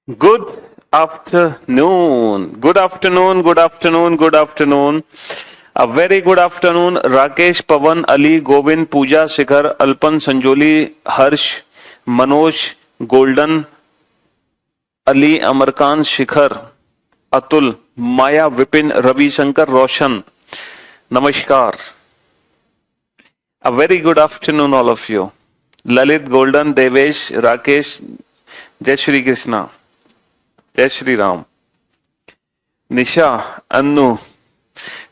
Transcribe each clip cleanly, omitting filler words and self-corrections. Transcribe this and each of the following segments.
Good afternoon. Good afternoon. Good afternoon. Good afternoon. A very good afternoon. Rakesh, Pavan, Ali, Govind, Pooja, Shikhar, Alpan, Sanjoli, Harsh, Manoj, Golden, Ali, Amarkant, Shikhar, Atul, Maya, Vipin, Ravishankar, Roshan. नमस्कार. A very good afternoon, all of you. Lalit, Golden, Devesh, Rakesh, Jai Shri Krishna, जय श्री राम. निशा, अन्नू,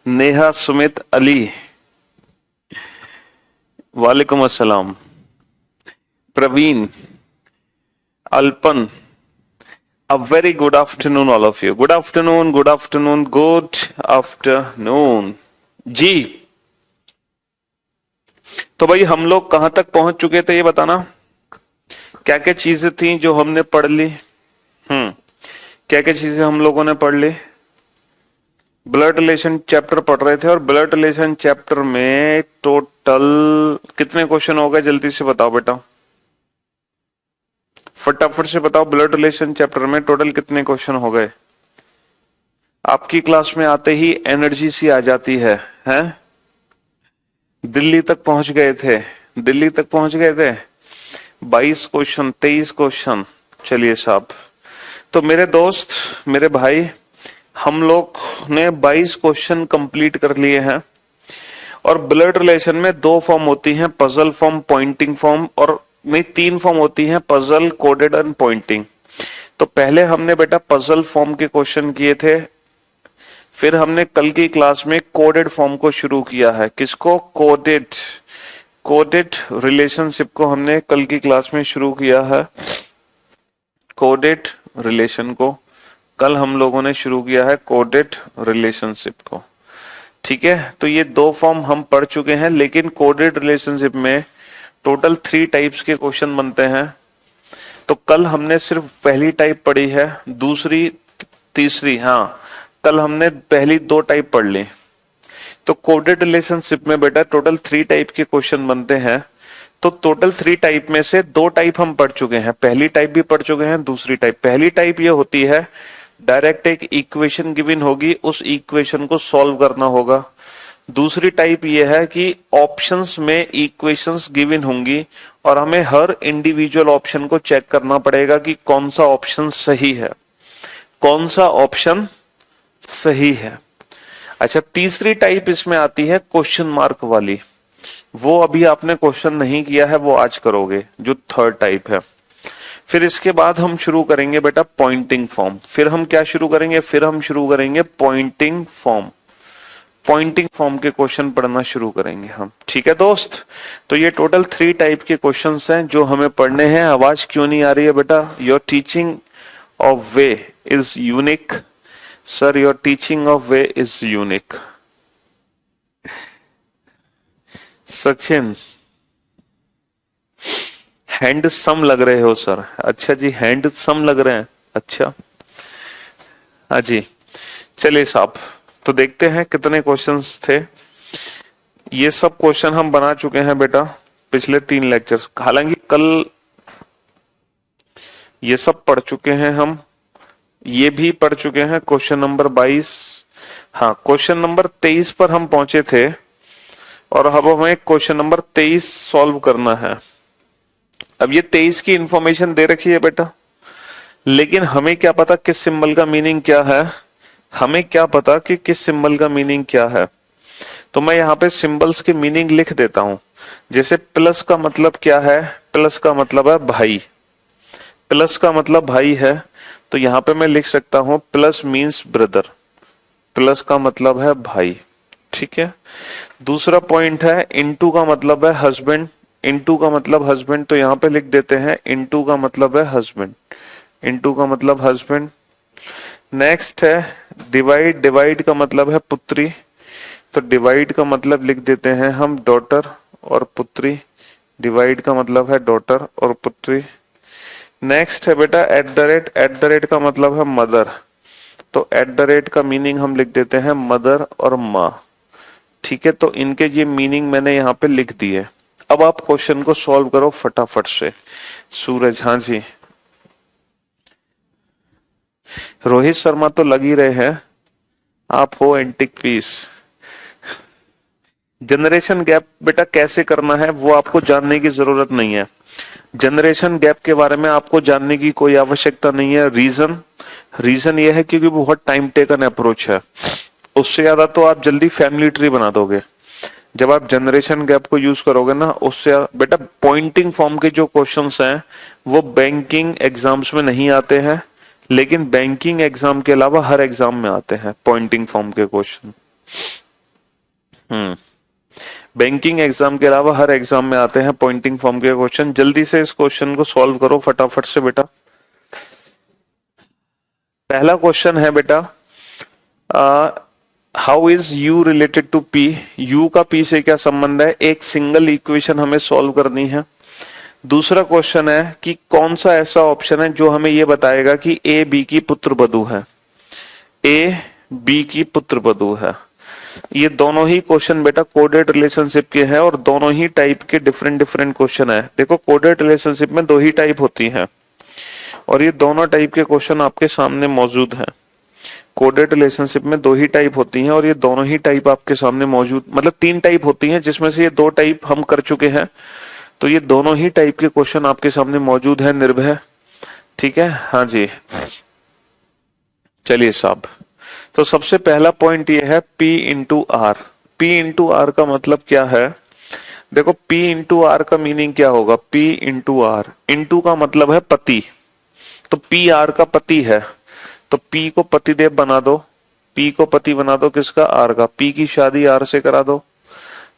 नेहा, सुमित, अली, वालेकुम अस्सलाम. Praveen, Alapan. A very good afternoon, all of you. Good afternoon, good afternoon, good afternoon. जी, तो भाई हम लोग कहां तक पहुंच चुके थे ये बताना. क्या क्या चीजें थी जो हमने पढ़ ली. क्या क्या चीजें हम लोगों ने पढ़ ली. ब्लड रिलेशन चैप्टर पढ़ रहे थे और ब्लड रिलेशन चैप्टर में टोटल कितने क्वेश्चन हो गए जल्दी से बताओ बेटा, फटाफट से बताओ. ब्लड रिलेशन चैप्टर में टोटल कितने क्वेश्चन हो गए. आपकी क्लास में आते ही एनर्जी सी आ जाती है, हैं? दिल्ली तक पहुंच गए थे, दिल्ली तक पहुंच गए थे. 22 क्वेश्चन, 23 क्वेश्चन. चलिए साहब, तो मेरे दोस्त, मेरे भाई, हम लोग ने 22 क्वेश्चन कंप्लीट कर लिए हैं. और ब्लड रिलेशन में 2 फॉर्म होती हैं, पजल फॉर्म, पॉइंटिंग फॉर्म, और नहीं 3 फॉर्म होती हैं, पजल, कोडेड एंड पॉइंटिंग. तो पहले हमने बेटा पजल फॉर्म के क्वेश्चन किए थे, फिर हमने कल की क्लास में कोडेड फॉर्म को शुरू किया है. किसको? कोडेड. कोडेड रिलेशनशिप को हमने कल की क्लास में शुरू किया है. कोडेड रिलेशन को कल हम लोगों ने शुरू किया है, कोडेड रिलेशनशिप को. ठीक है, तो ये 2 फॉर्म हम पढ़ चुके हैं, लेकिन कोडेड रिलेशनशिप में टोटल 3 टाइप्स के क्वेश्चन बनते हैं. तो कल हमने सिर्फ पहली टाइप पढ़ी है, दूसरी, तीसरी. हाँ, कल हमने पहली 2 टाइप पढ़ ली. तो कोडेड रिलेशनशिप में बेटा टोटल 3 टाइप के क्वेश्चन बनते हैं. तो टोटल 3 टाइप में से 2 टाइप हम पढ़ चुके हैं. पहली टाइप भी पढ़ चुके हैं, दूसरी टाइप. पहली टाइप ये होती है, डायरेक्ट एक इक्वेशन गिवन होगी, उस इक्वेशन को सॉल्व करना होगा. दूसरी टाइप ये है कि ऑप्शंस में इक्वेशंस गिवन होंगी और हमें हर इंडिविजुअल ऑप्शन को चेक करना पड़ेगा कि कौन सा ऑप्शन सही है, कौन सा ऑप्शन सही है. अच्छा, तीसरी टाइप इसमें आती है क्वेश्चन मार्क वाली. वो अभी आपने क्वेश्चन नहीं किया है, वो आज करोगे, जो थर्ड टाइप है. फिर इसके बाद हम शुरू करेंगे बेटा पॉइंटिंग फॉर्म. फिर हम क्या शुरू करेंगे? फिर हम शुरू करेंगे पॉइंटिंग फॉर्म. पॉइंटिंग फॉर्म के क्वेश्चन पढ़ना शुरू करेंगे हम. ठीक है दोस्त, तो ये टोटल 3 टाइप के क्वेश्चंस हैं जो हमें पढ़ने हैं. आवाज क्यों नहीं आ रही है बेटा? Your teaching of way is unique. Sir, your teaching of way is unique. Sachin, handsome लग रहे हो सर. अच्छा जी, हैंडसम लग रहे हैं. अच्छा, हाँ जी. चलिए साहब, तो देखते हैं कितने क्वेश्चंस थे. ये सब क्वेश्चन हम बना चुके हैं बेटा पिछले 3 लेक्चर्स. हालांकि कल ये सब पढ़ चुके हैं हम, ये भी पढ़ चुके हैं. क्वेश्चन नंबर 22, हाँ, क्वेश्चन नंबर 23 पर हम पहुंचे थे और अब हमें क्वेश्चन नंबर 23 सॉल्व करना है. अब ये 23 की इंफॉर्मेशन दे रखी है बेटा, लेकिन हमें क्या पता किस सिंबल का मीनिंग क्या है. हमें क्या पता कि किस सिंबल का मीनिंग क्या है. तो मैं यहाँ पे सिंबल्स के मीनिंग लिख देता हूं. जैसे प्लस का मतलब क्या है? प्लस का मतलब है भाई. प्लस का मतलब भाई है, तो यहाँ पे मैं लिख सकता हूं प्लस मीन्स ब्रदर. प्लस का मतलब है भाई. ठीक है. दूसरा पॉइंट है इनटू का मतलब है हस्बैंड. इनटू का मतलब हस्बैंड, तो यहाँ पे लिख देते हैं इनटू का मतलब है हस्बैंड. इनटू का मतलब हस्बैंड. नेक्स्ट है डिवाइड. डिवाइड का मतलब है पुत्री, तो डिवाइड का मतलब लिख देते हैं हम डॉटर और पुत्री. डिवाइड का मतलब है डॉटर और पुत्री. नेक्स्ट है बेटा eight the rate. Eight the rate का मतलब है मदर, तो एट द रेट का मीनिंग हम लिख देते हैं मदर और माँ. ठीक है, तो इनके ये मीनिंग मैंने यहाँ पे लिख दिए. अब आप क्वेश्चन को सॉल्व करो फटाफट से. सूरज, हाँ जी. रोहित शर्मा तो लग ही रहे हैं, आप हो एंटिक पीस। जनरेशन गैप बेटा कैसे करना है वो आपको जानने की जरूरत नहीं है। जनरेशन गैप के बारे में आपको जानने की कोई आवश्यकता नहीं है। रीजन ये है क्योंकि बहुत टाइम टेकन अप्रोच है। उससे ज्यादा तो आप जल्दी फैमिली ट्री बना दोगे। जब आप जनरेशन गैप को यूज करोगे ना, उससे बेटा पॉइंटिंग फॉर्म के जो क्वेश्चंस हैं वो बैंकिंग एग्जाम्स में नहीं आते हैं, लेकिन बैंकिंग एग्जाम के अलावा हर एग्जाम में आते हैं पॉइंटिंग फॉर्म के क्वेश्चन। बैंकिंग एग्जाम के अलावा हर एग्जाम में आते हैं पॉइंटिंग फॉर्म के क्वेश्चन। जल्दी से इस क्वेश्चन को सॉल्व करो फटाफट से बेटा। पहला क्वेश्चन है बेटा, how is U related to P. U का पी से क्या संबंध है, एक सिंगल इक्वेशन हमें सॉल्व करनी है। दूसरा क्वेश्चन है कि कौन सा ऐसा ऑप्शन है जो हमें यह बताएगा कि ए बी की पुत्र वधू है। ए बी की पुत्र वधू है। ये दोनों ही क्वेश्चन बेटा कोडेड रिलेशनशिप के हैं और दोनों ही टाइप के डिफरेंट क्वेश्चन है। देखो कोडेड रिलेशनशिप में दो ही टाइप होती हैं और ये दोनों टाइप के क्वेश्चन आपके सामने मौजूद हैं। कोडेड रिलेशनशिप में दो ही टाइप होती हैं और ये दोनों ही टाइप आपके सामने मौजूद, मतलब 3 टाइप होती हैं जिसमें से ये 2 टाइप हम कर चुके हैं। तो ये दोनों ही टाइप के क्वेश्चन आपके सामने मौजूद है निर्भय। ठीक है, हाँ जी। चलिए साहब, तो सबसे पहला पॉइंट ये है P into R. P into R का मतलब क्या है, देखो P इंटू आर का मीनिंग क्या होगा। P इंटू आर, इंटू का मतलब है पति, तो P आर का पति है, तो P को पतिदेव बना दो। P को पति बना दो किसका, आर का। P की शादी आर से करा दो।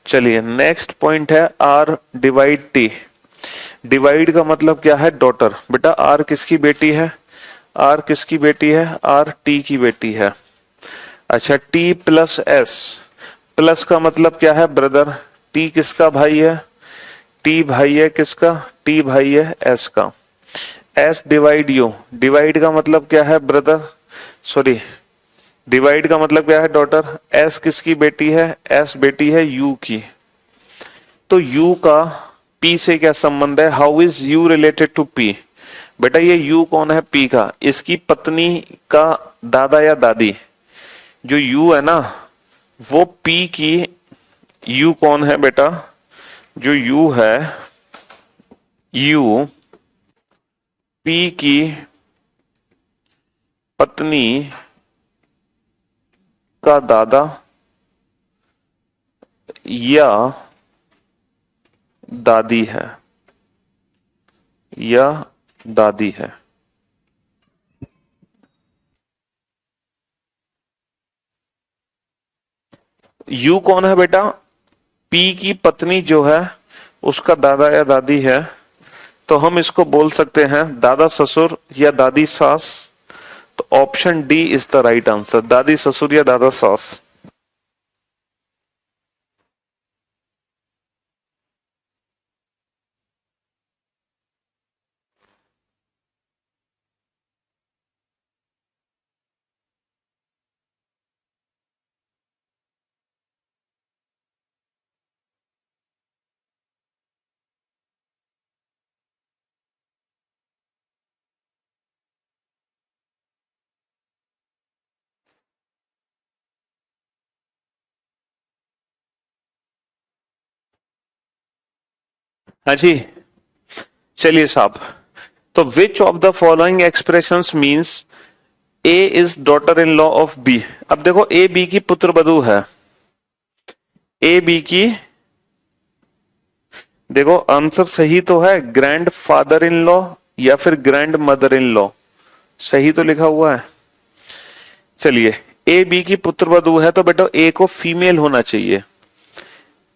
चलिए नेक्स्ट पॉइंट है R डिवाइड T। डिवाइड का मतलब क्या है, डॉटर। बेटा आर किसकी बेटी है, आर किसकी बेटी है, आर टी की बेटी है। अच्छा T प्लस S, प्लस का मतलब क्या है, ब्रदर। T किसका भाई है, T भाई है किसका, T भाई है S का। S डिवाइड U, डिवाइड का मतलब क्या है ब्रदर, सॉरी डिवाइड का मतलब क्या है डॉटर। S किसकी बेटी है, S बेटी है U की। तो U का P से क्या संबंध है, how is U related to P। बेटा ये U कौन है, P का, इसकी पत्नी का दादा या दादी। जो U है ना वो P की, U कौन है बेटा, जो U है, U P की पत्नी का दादा या दादी है, या दादी है। यू कौन है बेटा, पी की पत्नी जो है उसका दादा या दादी है, तो हम इसको बोल सकते हैं दादा ससुर या दादी सास। तो option D is the right answer, दादी ससुर या दादा सास। हाँ जी, चलिए साहब, तो which of the following expressions means A is daughter in law of B. अब देखो ए बी की पुत्र वधू है, ए बी की, देखो आंसर सही तो है, ग्रैंड फादर इन लॉ या फिर ग्रैंड मदर इन लॉ, सही तो लिखा हुआ है। चलिए ए बी की पुत्र वधू है तो बेटा ए को फीमेल होना चाहिए।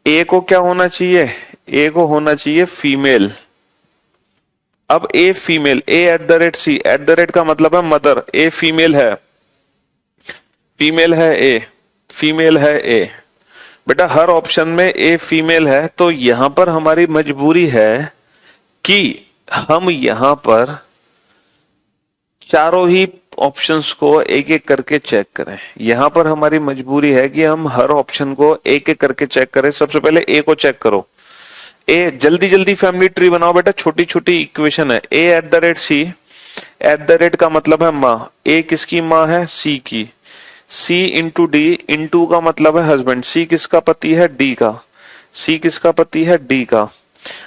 ए को क्या होना चाहिए, ए को होना चाहिए फीमेल। अब A female, A at the rate C, at the rate का मतलब है मदर, ए फीमेल है, फीमेल है ए, फीमेल है ए। बेटा हर ऑप्शन में ए फीमेल है, तो यहां पर हमारी मजबूरी है कि हम यहां पर चारों ही ऑप्शंस को एक एक करके चेक करें। यहां पर हमारी मजबूरी है कि हम हर ऑप्शन को एक एक करके चेक करें। सबसे पहले ए को चेक करो, ए जल्दी जल्दी फैमिली ट्री बनाओ बेटा, छोटी छोटी इक्वेशन है। A at the rate C, at the rate का मतलब है माँ, ए किसकी माँ है, सी की, सी इंटू डी, इंटू का मतलब है हस्बैंड, सी किसका पति है, डी का, सी किसका पति है, डी का।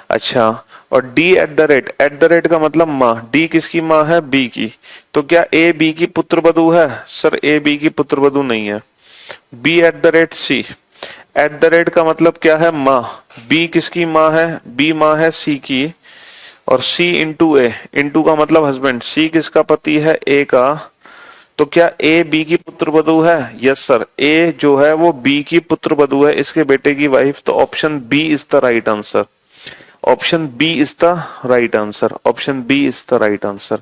अच्छा, और डी एट द रेट का मतलब माँ, डी किसकी माँ है, बी की। तो क्या ए बी की पुत्र वधू है, सर ए बी की पुत्र वधू नहीं है। B at the rate C, at the rate का मतलब क्या है, माँ, बी किसकी माँ है, बी माँ है सी की, और सी इंटू ए, इंटू का मतलब हस्बैंड, सी किसका पति है, ए का। तो क्या ए बी की पुत्र वधू है, यस सर, ए जो है वो बी की पुत्र वधू है, इसके बेटे की वाइफ। तो option B is the right answer, option B is the right answer, option B is the right answer.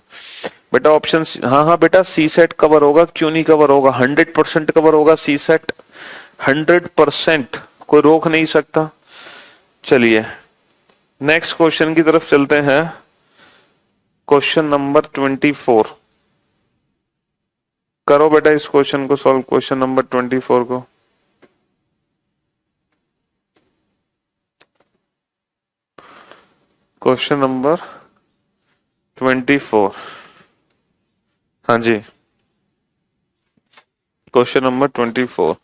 बेटा ऑप्शन, हाँ हाँ बेटा, सी सेट कवर होगा, क्यों नहीं कवर होगा, 100% कवर होगा सी सेट, 100%, कोई रोक नहीं सकता। चलिए नेक्स्ट क्वेश्चन की तरफ चलते हैं, क्वेश्चन नंबर 24। करो बेटा इस क्वेश्चन को सॉल्व, क्वेश्चन नंबर 24 को। क्वेश्चन नंबर 24, हाँ जी, question number 24।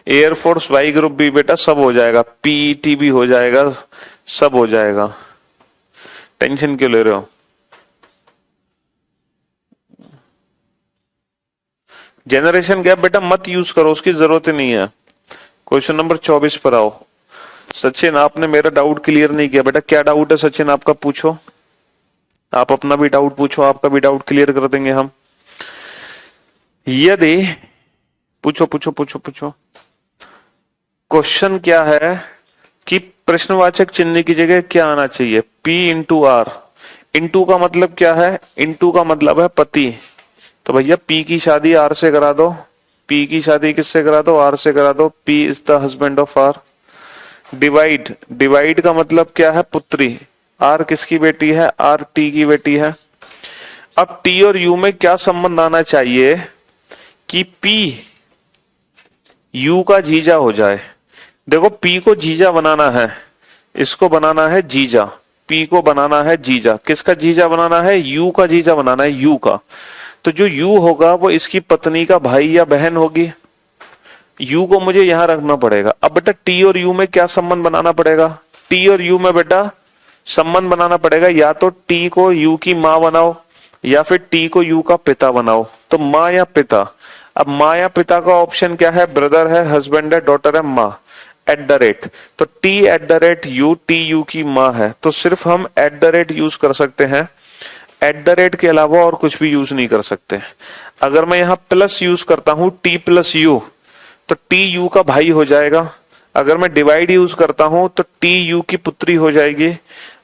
Air force Y group भी बेटा सब हो जाएगा, पीईटी भी हो जाएगा, सब हो जाएगा, टेंशन क्यों ले रहे हो। जनरेशन गैप बेटा मत यूज करो, उसकी जरूरत ही नहीं है। क्वेश्चन नंबर 24 पर आओ। सचिन आपने मेरा डाउट क्लियर नहीं किया बेटा, क्या डाउट है सचिन आपका, पूछो, आप अपना भी डाउट पूछो, आपका भी डाउट क्लियर कर देंगे हम। यदि, पूछो पूछो पूछो पूछो। क्वेश्चन क्या है कि प्रश्नवाचक चिन्ह की जगह क्या आना चाहिए, P इंटू आर। इंटू का मतलब क्या है, इंटू का मतलब है पति, तो भैया P की शादी R से करा दो, P की शादी किससे करा दो, R से करा दो, P is the husband of R। Divide, divide का मतलब क्या है, पुत्री, R किसकी बेटी है, R T की बेटी है। अब T और U में क्या संबंध आना चाहिए कि P U का जीजा हो जाए। देखो P को जीजा बनाना है, इसको बनाना है जीजा, P को बनाना है जीजा, किसका जीजा बनाना है, U का जीजा बनाना है, U का। तो जो U होगा वो इसकी पत्नी का भाई या बहन होगी, U को मुझे यहां रखना पड़ेगा। अब बेटा T और U में क्या संबंध बनाना पड़ेगा, T और U में बेटा संबंध बनाना पड़ेगा, या तो T को U की माँ बनाओ या फिर T को U का पिता बनाओ। तो माँ या पिता, अब माँ या पिता का ऑप्शन क्या है, ब्रदर है, हस्बैंड है, डॉटर है, माँ, एट द रेट। तो T eight the rate U, T U की माँ है, तो सिर्फ हम एट द रेट यूज कर सकते हैं, एट द रेट के अलावा और कुछ भी यूज नहीं कर सकते। अगर मैं यहाँ प्लस यूज करता हूं T प्लस U, तो T U का भाई हो जाएगा। अगर मैं डिवाइड यूज करता हूं तो T U की पुत्री हो जाएगी।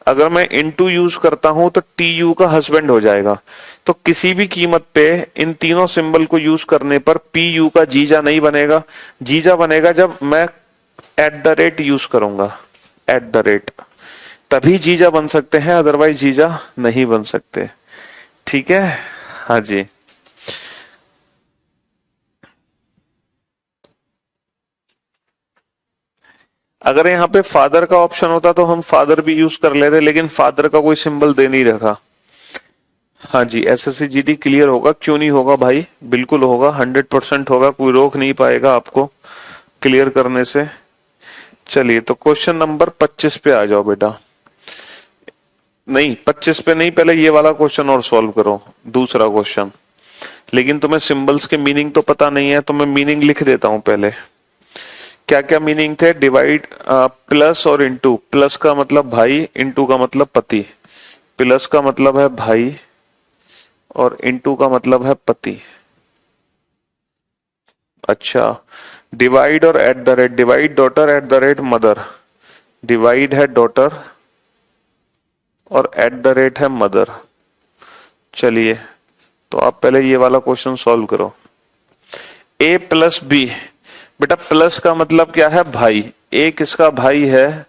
अगर मैं इनटू यूज करता हूं तो T U का हस्बैंड हो जाएगा। तो किसी भी कीमत पे इन तीनों सिंबल को यूज करने पर P U का जीजा नहीं बनेगा, जीजा बनेगा जब मैं एट द रेट यूज करूंगा, एट द रेट, तभी जीजा बन सकते हैं, अदरवाइज जीजा नहीं बन सकते। ठीक है, हाँ जी। अगर यहाँ पे फादर का ऑप्शन होता तो हम फादर भी यूज कर लेते, लेकिन फादर का कोई सिंबल दे नहीं रखा। हाँ जी, एसएससी जीडी क्लियर होगा, क्यों नहीं होगा भाई, बिल्कुल होगा, 100% होगा, कोई रोक नहीं पाएगा आपको क्लियर करने से। चलिए तो क्वेश्चन नंबर 25 पे आ जाओ बेटा। नहीं 25 पे नहीं, पहले ये वाला क्वेश्चन और सॉल्व करो, दूसरा क्वेश्चन। लेकिन तुम्हें सिंबल्स के मीनिंग तो पता नहीं है, तो मैं मीनिंग लिख देता हूं पहले। क्या क्या मीनिंग थे, डिवाइड, प्लस और इंटू, प्लस का मतलब भाई, इंटू का मतलब पति, प्लस का मतलब है भाई और इंटू का मतलब है पति। अच्छा, डिवाइड और eight the rate, divide daughter, eight the rate mother, divide है डॉटर और एट द रेट है मदर। चलिए तो आप पहले ये वाला क्वेश्चन सॉल्व करो। ए प्लस बी, बेटा प्लस का मतलब क्या है, भाई, ए किसका भाई है,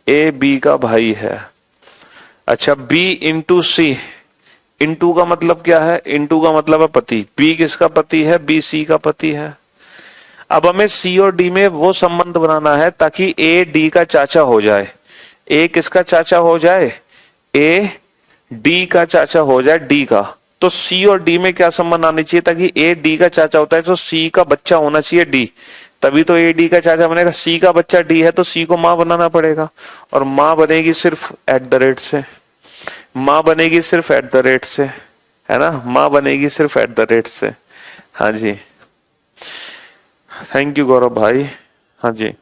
ए बी का भाई है। अच्छा, बी इंटू सी, इंटू का मतलब क्या है, इंटू का मतलब है पति, बी किसका पति है, बी सी का पति है। अब हमें सी और डी में वो संबंध बनाना है ताकि ए डी का चाचा हो जाए। ए किसका चाचा हो जाए, ए डी का चाचा हो जाए डी का, तो सी और डी में क्या संबंध आनी चाहिए, ताकि ए डी का चाचा होता है तो सी का बच्चा होना चाहिए डी, तभी तो ए डी का चाचा बनेगा। सी का बच्चा डी है तो सी को मां बनाना पड़ेगा, और मां बनेगी सिर्फ एट द रेट से, मां बनेगी सिर्फ एट द रेट से, है ना, मां बनेगी सिर्फ एट द रेट से। हाँ जी, थैंक यू गौरव भाई। हाँ जी,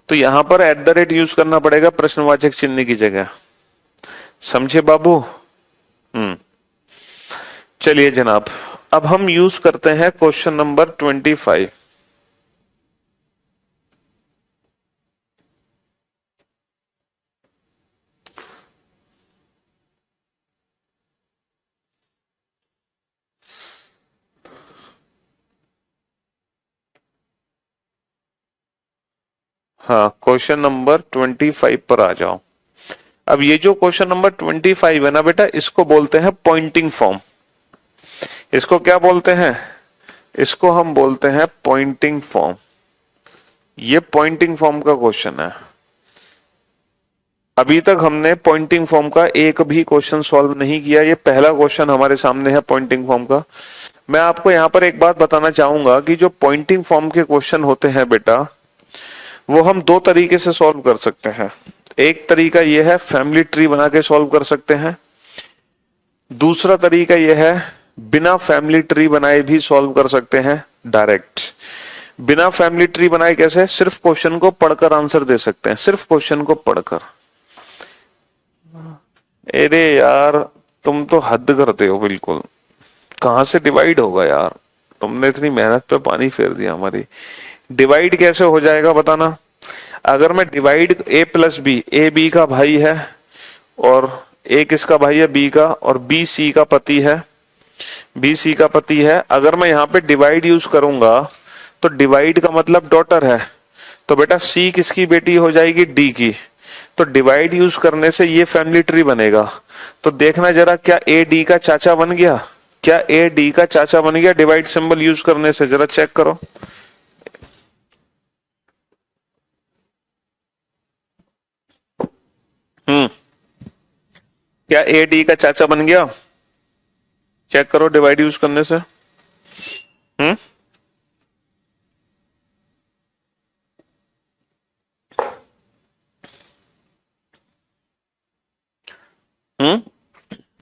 तो यहां पर एट द रेट यूज करना पड़ेगा प्रश्नवाचक चिन्ह की जगह, समझे बाबू। चलिए जनाब, अब हम यूज करते हैं क्वेश्चन नंबर 25। हाँ, क्वेश्चन नंबर 25 पर आ जाओ। अब ये जो क्वेश्चन नंबर 25 है ना बेटा, इसको बोलते हैं पॉइंटिंग फॉर्म। इसको क्या बोलते हैं, इसको हम बोलते हैं पॉइंटिंग फॉर्म। ये पॉइंटिंग फॉर्म का क्वेश्चन है। अभी तक हमने पॉइंटिंग फॉर्म का एक भी क्वेश्चन सॉल्व नहीं किया, ये पहला क्वेश्चन हमारे सामने है पॉइंटिंग फॉर्म का। मैं आपको यहां पर एक बात बताना चाहूंगा कि जो पॉइंटिंग फॉर्म के क्वेश्चन होते हैं बेटा, वो हम दो तरीके से सॉल्व कर सकते हैं। एक तरीका यह है फैमिली ट्री बना के सॉल्व कर सकते हैं, दूसरा तरीका यह है बिना फैमिली ट्री बनाए भी सॉल्व कर सकते हैं डायरेक्ट। बिना फैमिली ट्री बनाए कैसे, सिर्फ क्वेश्चन को पढ़कर आंसर दे सकते हैं, सिर्फ क्वेश्चन को पढ़कर। अरे यार तुम तो हद करते हो बिल्कुल, कहां से डिवाइड होगा यार, तुमने इतनी मेहनत पे पानी फेर दिया हमारी। डिवाइड कैसे हो जाएगा बताना। अगर मैं divide A plus B, A B का भाई है और ए किसका भाई है, बी का, और बी सी का पति है, बी सी का पति है। अगर मैं यहाँ पे डिवाइड यूज करूंगा तो डिवाइड का मतलब डॉटर है, तो बेटा सी किसकी बेटी हो जाएगी, डी की। तो डिवाइड यूज करने से ये फैमिली ट्री बनेगा। तो देखना जरा, क्या ए डी का चाचा बन गया, क्या ए डी का चाचा बन गया डिवाइड सिंबल यूज करने से, जरा चेक करो। क्या ए डी का चाचा बन गया, चेक करो डिवाइड यूज करने से।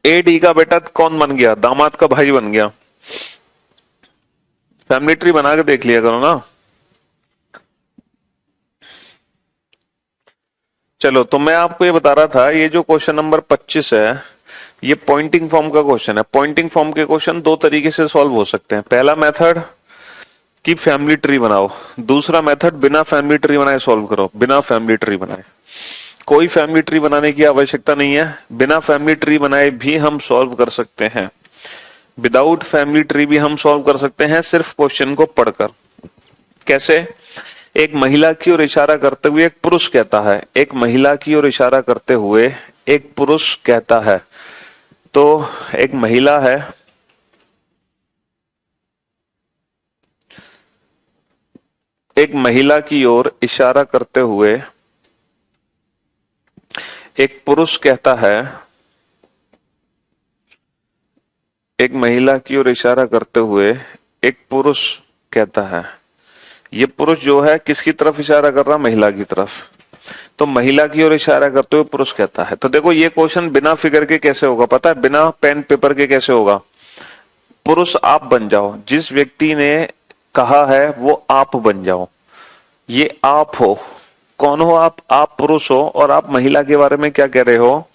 ए डी का बेटा कौन बन गया, दामाद का भाई बन गया। फैमिली ट्री बना के देख लिया करो ना। चलो, तो मैं आपको ये बता रहा था, ये जो क्वेश्चन नंबर 25 है, ये पॉइंटिंग फॉर्म का क्वेश्चन है। पॉइंटिंग फॉर्म के क्वेश्चन दो तरीके से सॉल्व हो सकते हैं। पहला मेथड कि फैमिली ट्री बनाओ, दूसरा मेथड बिना फैमिली ट्री बनाए सॉल्व करो। बिना फैमिली ट्री बनाए, कोई फैमिली ट्री बनाने की आवश्यकता नहीं है, बिना फैमिली ट्री बनाए भी हम सॉल्व कर सकते हैं। विदाउट फैमिली ट्री भी हम सॉल्व कर सकते हैं, सिर्फ क्वेश्चन को पढ़कर। कैसे, एक महिला की ओर इशारा करते हुए एक पुरुष कहता है, एक महिला की ओर इशारा करते हुए एक पुरुष कहता है। तो एक महिला है, एक महिला की ओर इशारा करते हुए एक पुरुष कहता है, एक महिला की ओर इशारा करते हुए एक पुरुष कहता है। ये पुरुष जो है किसकी तरफ इशारा कर रहा, महिला की तरफ। तो महिला की ओर इशारा करते हुए पुरुष कहता है। तो देखो ये क्वेश्चन बिना फिगर के कैसे होगा पता है, बिना पेन पेपर के कैसे होगा। पुरुष आप बन जाओ, जिस व्यक्ति ने कहा है वो आप बन जाओ। ये आप हो, कौन हो आप पुरुष हो, और आप महिला के बारे में क्या कह रहे हो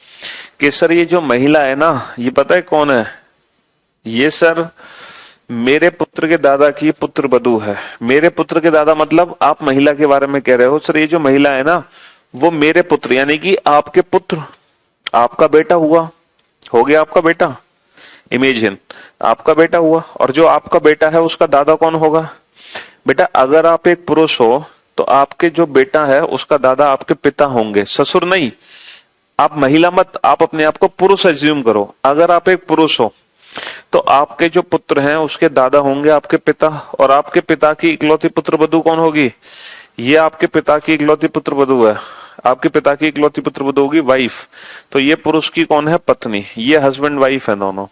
कि सर ये जो महिला है ना, ये पता है कौन है, ये सर मेरे पुत्र के दादा की पुत्र वधू है। मेरे पुत्र के दादा मतलब आप महिला के बारे में कह रहे हो, सर ये जो महिला है ना वो मेरे पुत्र, यानी कि आपके पुत्र, आपका बेटा हुआ, हो गया आपका बेटा। इमेजिन आपका बेटा हुआ, और जो आपका बेटा है उसका दादा कौन होगा। बेटा अगर आप एक पुरुष हो तो आपके जो बेटा है उसका दादा आपके पिता होंगे, ससुर नहीं। आप महिला मत, आप अपने आप को पुरुष एज्यूम करो। अगर आप एक पुरुष हो तो आपके जो पुत्र हैं उसके दादा होंगे आपके पिता, और आपके पिता की इकलौती पुत्र वधू कौन होगी, ये आपके पिता की इकलौती पुत्र वधू है, आपके पिता की इकलौती पुत्र वधू होगी वाइफ, तो ये पुरुष की कौन है? पत्नी। ये हस्बैंड वाइफ है दोनों।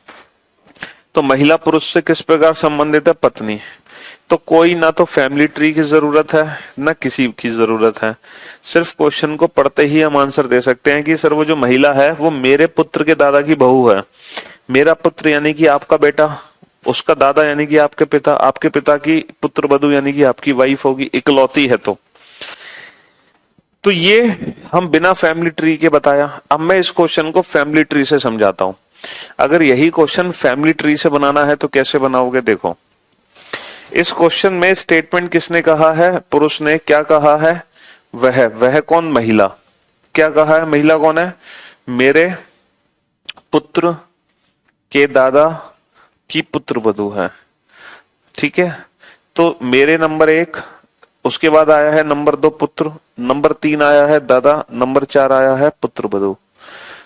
तो महिला पुरुष से किस प्रकार संबंधित है? पत्नी। तो कोई ना तो फैमिली ट्री की जरूरत है ना किसी की जरूरत है, सिर्फ क्वेश्चन को पढ़ते ही हम आंसर दे सकते हैं कि सर वो जो महिला है वो मेरे पुत्र के दादा की बहू है। मेरा पुत्र यानी कि आपका बेटा, उसका दादा यानी कि आपके पिता की पुत्र वधू यानी कि आपकी वाइफ होगी, इकलौती है। तो ये हम बिना फैमिली ट्री के बताया। अब मैं इस क्वेश्चन को फैमिली ट्री से समझाता हूं। अगर यही क्वेश्चन फैमिली ट्री से बनाना है तो कैसे बनाओगे? देखो, इस क्वेश्चन में स्टेटमेंट किसने कहा है? पुरुष ने। क्या कहा है? वह कौन? महिला। क्या कहा है? महिला कौन है? मेरे पुत्र के दादा की पुत्र वधू है। ठीक है, तो मेरे नंबर 1, उसके बाद आया है नंबर 2 पुत्र, नंबर 3 आया है दादा, नंबर 4 आया है पुत्र वधू।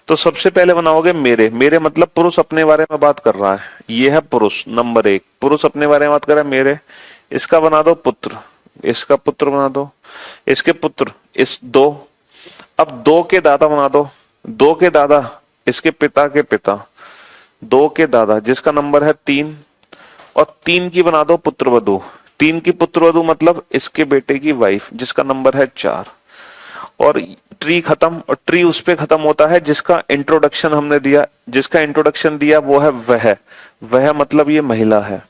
तो सबसे पहले बनाओगे मेरे मतलब पुरुष अपने बारे में बात कर रहा है, ये है पुरुष नंबर 1, पुरुष अपने बारे में बात कर रहा है मेरे। इसका बना दो पुत्र, इसका पुत्र बना दो, इसके पुत्र इस 2। अब 2 के दादा बना दो, 2 के दादा इसके पिता के पिता, 2 के दादा जिसका नंबर है 3, और 3 की बना दो पुत्र वधू। 3 की पुत्र वधू मतलब इसके बेटे की वाइफ जिसका नंबर है 4। और ट्री खत्म, और ट्री उस पे खत्म होता है जिसका इंट्रोडक्शन हमने दिया। जिसका इंट्रोडक्शन दिया वो है वह मतलब ये महिला है।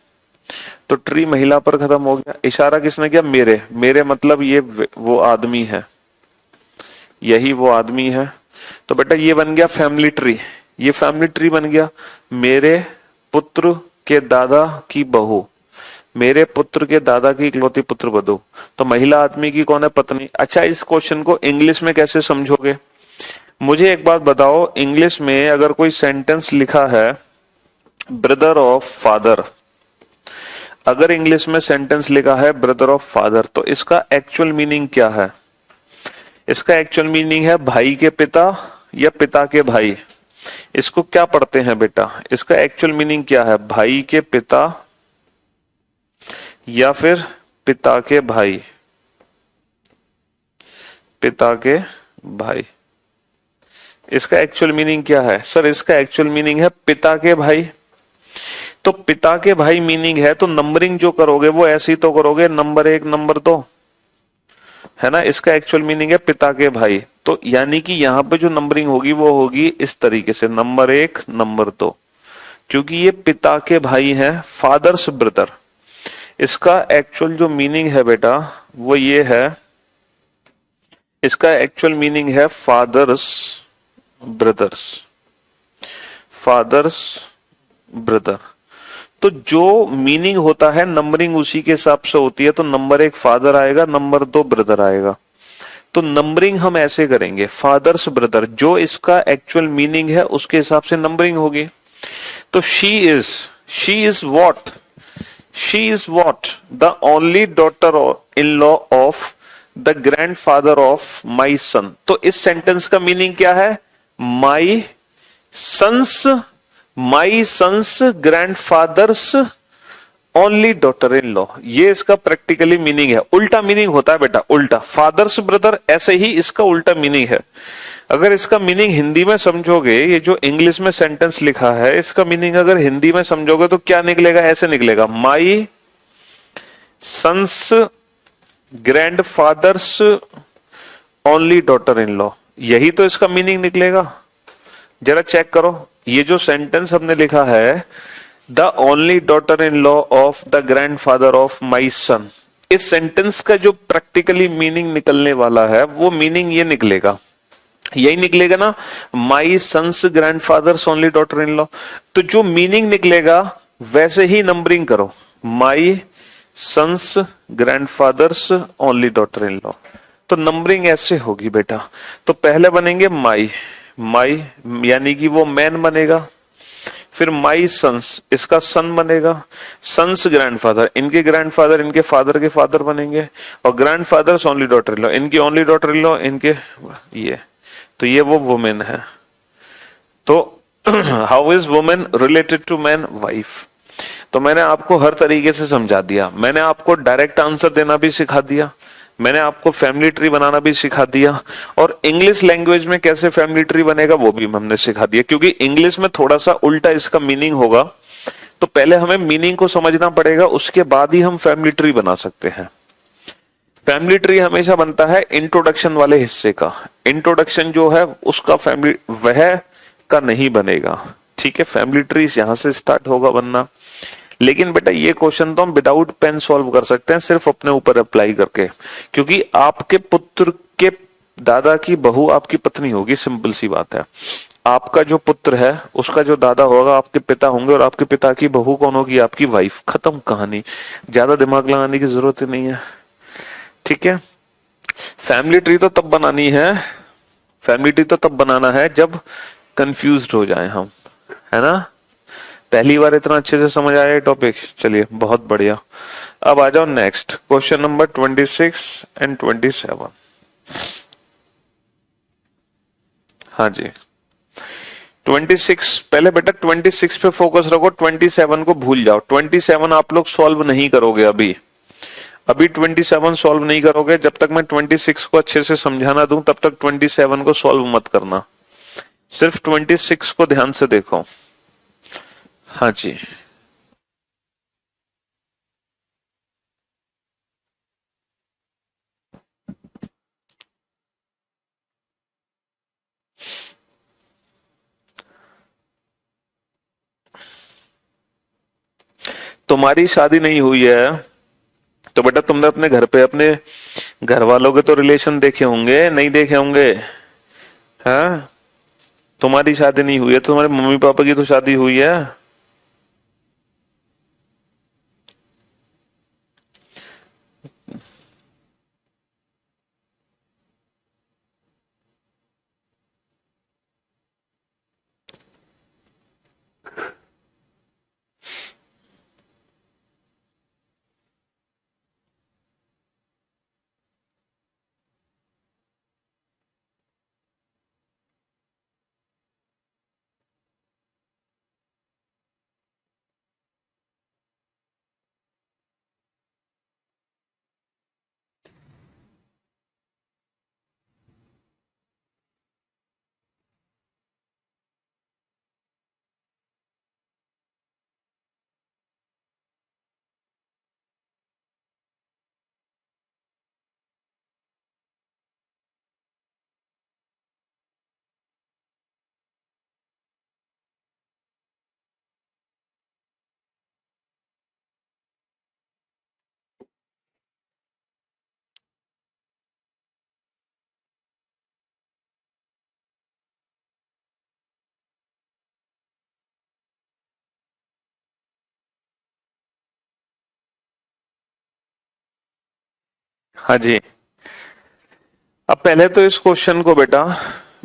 तो ट्री महिला पर खत्म हो गया। इशारा किसने किया? मेरे मतलब ये वो आदमी है, यही वो आदमी है। तो बेटा ये बन गया फैमिली ट्री। ये फैमिली ट्री बन गया मेरे पुत्र के दादा की बहू, मेरे पुत्र के दादा की इकलौती पुत्र वधू। तो महिला आदमी की कौन है? पत्नी। अच्छा, इस क्वेश्चन को इंग्लिश में कैसे समझोगे? मुझे एक बात बताओ, इंग्लिश में अगर कोई सेंटेंस लिखा है ब्रदर ऑफ फादर, अगर इंग्लिश में सेंटेंस लिखा है ब्रदर ऑफ फादर, तो इसका एक्चुअल मीनिंग क्या है? इसका एक्चुअल मीनिंग है भाई के पिता या पिता के भाई। इसको क्या पढ़ते हैं बेटा? इसका एक्चुअल मीनिंग क्या है? भाई के पिता या फिर पिता के भाई, पिता के भाई। इसका एक्चुअल मीनिंग क्या है? सर इसका एक्चुअल मीनिंग है पिता के भाई। तो पिता के भाई मीनिंग है तो नंबरिंग जो करोगे वो ऐसी तो करोगे, नंबर 1 नंबर 2, है ना। इसका एक्चुअल मीनिंग है पिता के भाई। तो यानी कि यहां पे जो नंबरिंग होगी वो होगी इस तरीके से, नंबर 1 नंबर 2, क्योंकि ये पिता के भाई हैं, फादर्स ब्रदर। इसका एक्चुअल जो मीनिंग है बेटा वो ये है, इसका एक्चुअल मीनिंग है फादर्स ब्रदर्स, फादर्स ब्रदर। तो जो मीनिंग होता है नंबरिंग उसी के हिसाब से होती है। तो नंबर 1 फादर आएगा, नंबर 2 ब्रदर आएगा। तो नंबरिंग हम ऐसे करेंगे फादर्स ब्रदर, जो इसका एक्चुअल मीनिंग है उसके हिसाब से नंबरिंग होगी। तो she is what? She is what? The only daughter-in-law of the grandfather of my son. तो इस सेंटेंस का मीनिंग क्या है? My son's grandfather's only daughter-in-law। ये इसका प्रैक्टिकली मीनिंग है। उल्टा मीनिंग होता है बेटा, उल्टा। फादर्स ब्रदर ऐसे ही इसका उल्टा मीनिंग है। अगर इसका मीनिंग हिंदी में समझोगे, ये जो इंग्लिश में सेंटेंस लिखा है इसका मीनिंग अगर हिंदी में समझोगे तो क्या निकलेगा? ऐसे निकलेगा, my son's grandfather's only daughter in law. यही तो इसका मीनिंग निकलेगा। जरा चेक करो, ये जो सेंटेंस हमने लिखा है the only daughter in law of the grandfather of my son, इस सेंटेंस का जो प्रैक्टिकली मीनिंग निकलने वाला है वो मीनिंग ये निकलेगा, यही निकलेगा ना, my son's grandfather's only daughter in law. तो जो मीनिंग निकलेगा वैसे ही नंबरिंग करो, my son's grandfather's only daughter in law. तो नंबरिंग ऐसे होगी बेटा। तो पहले बनेंगे माई, माई यानी कि वो मैन बनेगा, फिर माई सन्स, इसका सन बनेगा, सन्स ग्रैंडफादर, इनके ग्रैंडफादर इनके फादर के फादर बनेंगे, और grandfathers only daughter in law, इनकी ओनली डॉटर इन लॉ, इनके ये, तो ये वो वुमेन है। तो how is women related to man? Wife. तो मैंने आपको हर तरीके से समझा दिया, मैंने आपको डायरेक्ट आंसर देना भी सिखा दिया, मैंने आपको फैमिली ट्री बनाना भी सिखा दिया, और इंग्लिश लैंग्वेज में कैसे फैमिली ट्री बनेगा वो भी हमने सिखा दिया, क्योंकि इंग्लिश में थोड़ा सा उल्टा इसका मीनिंग होगा, तो पहले हमें मीनिंग को समझना पड़ेगा, उसके बाद ही हम फैमिली ट्री बना सकते हैं। फैमिली ट्री हमेशा बनता है इंट्रोडक्शन वाले हिस्से का, इंट्रोडक्शन जो है उसका फैमिली वह का नहीं बनेगा, ठीक है। फैमिली ट्री यहां से स्टार्ट होगा बनना। लेकिन बेटा ये क्वेश्चन तो हम विदाउट पेन सॉल्व कर सकते हैं, सिर्फ अपने ऊपर अप्लाई करके, क्योंकि आपके पुत्र के दादा की बहू आपकी पत्नी होगी, सिंपल सी बात है। आपका जो पुत्र है उसका जो दादा होगा आपके पिता होंगे, और आपके पिता की बहू कौन होगी? आपकी वाइफ। खत्म कहानी, ज्यादा दिमाग लगाने की जरूरत ही नहीं है, ठीक है। फैमिली ट्री तो तब बनानी है, फैमिली ट्री तो तब बनाना है जब कंफ्यूज्ड हो जाए हम, है ना। पहली बार इतना अच्छे से समझ आया टॉपिक, चलिए बहुत बढ़िया। अब आ जाओ नेक्स्ट क्वेश्चन नंबर 26 एंड 27। हाँ जी 26, पहले बेटा 26 पे फोकस रखो, 27 को भूल जाओ। 27 आप लोग सॉल्व नहीं करोगे अभी, अभी 27 सॉल्व नहीं करोगे जब तक मैं 26 को अच्छे से समझाना दूं, तब तक 27 को सॉल्व मत करना, सिर्फ 26 को ध्यान से देखो। हाँ जी तुम्हारी शादी नहीं हुई है तो बेटा तुमने अपने घर पे अपने घर वालों के तो रिलेशन देखे होंगे, नहीं देखे होंगे? हाँ, तुम्हारी शादी नहीं हुई है तो तुम्हारे मम्मी पापा की तो शादी हुई है। हाँ जी, अब पहले तो इस क्वेश्चन को बेटा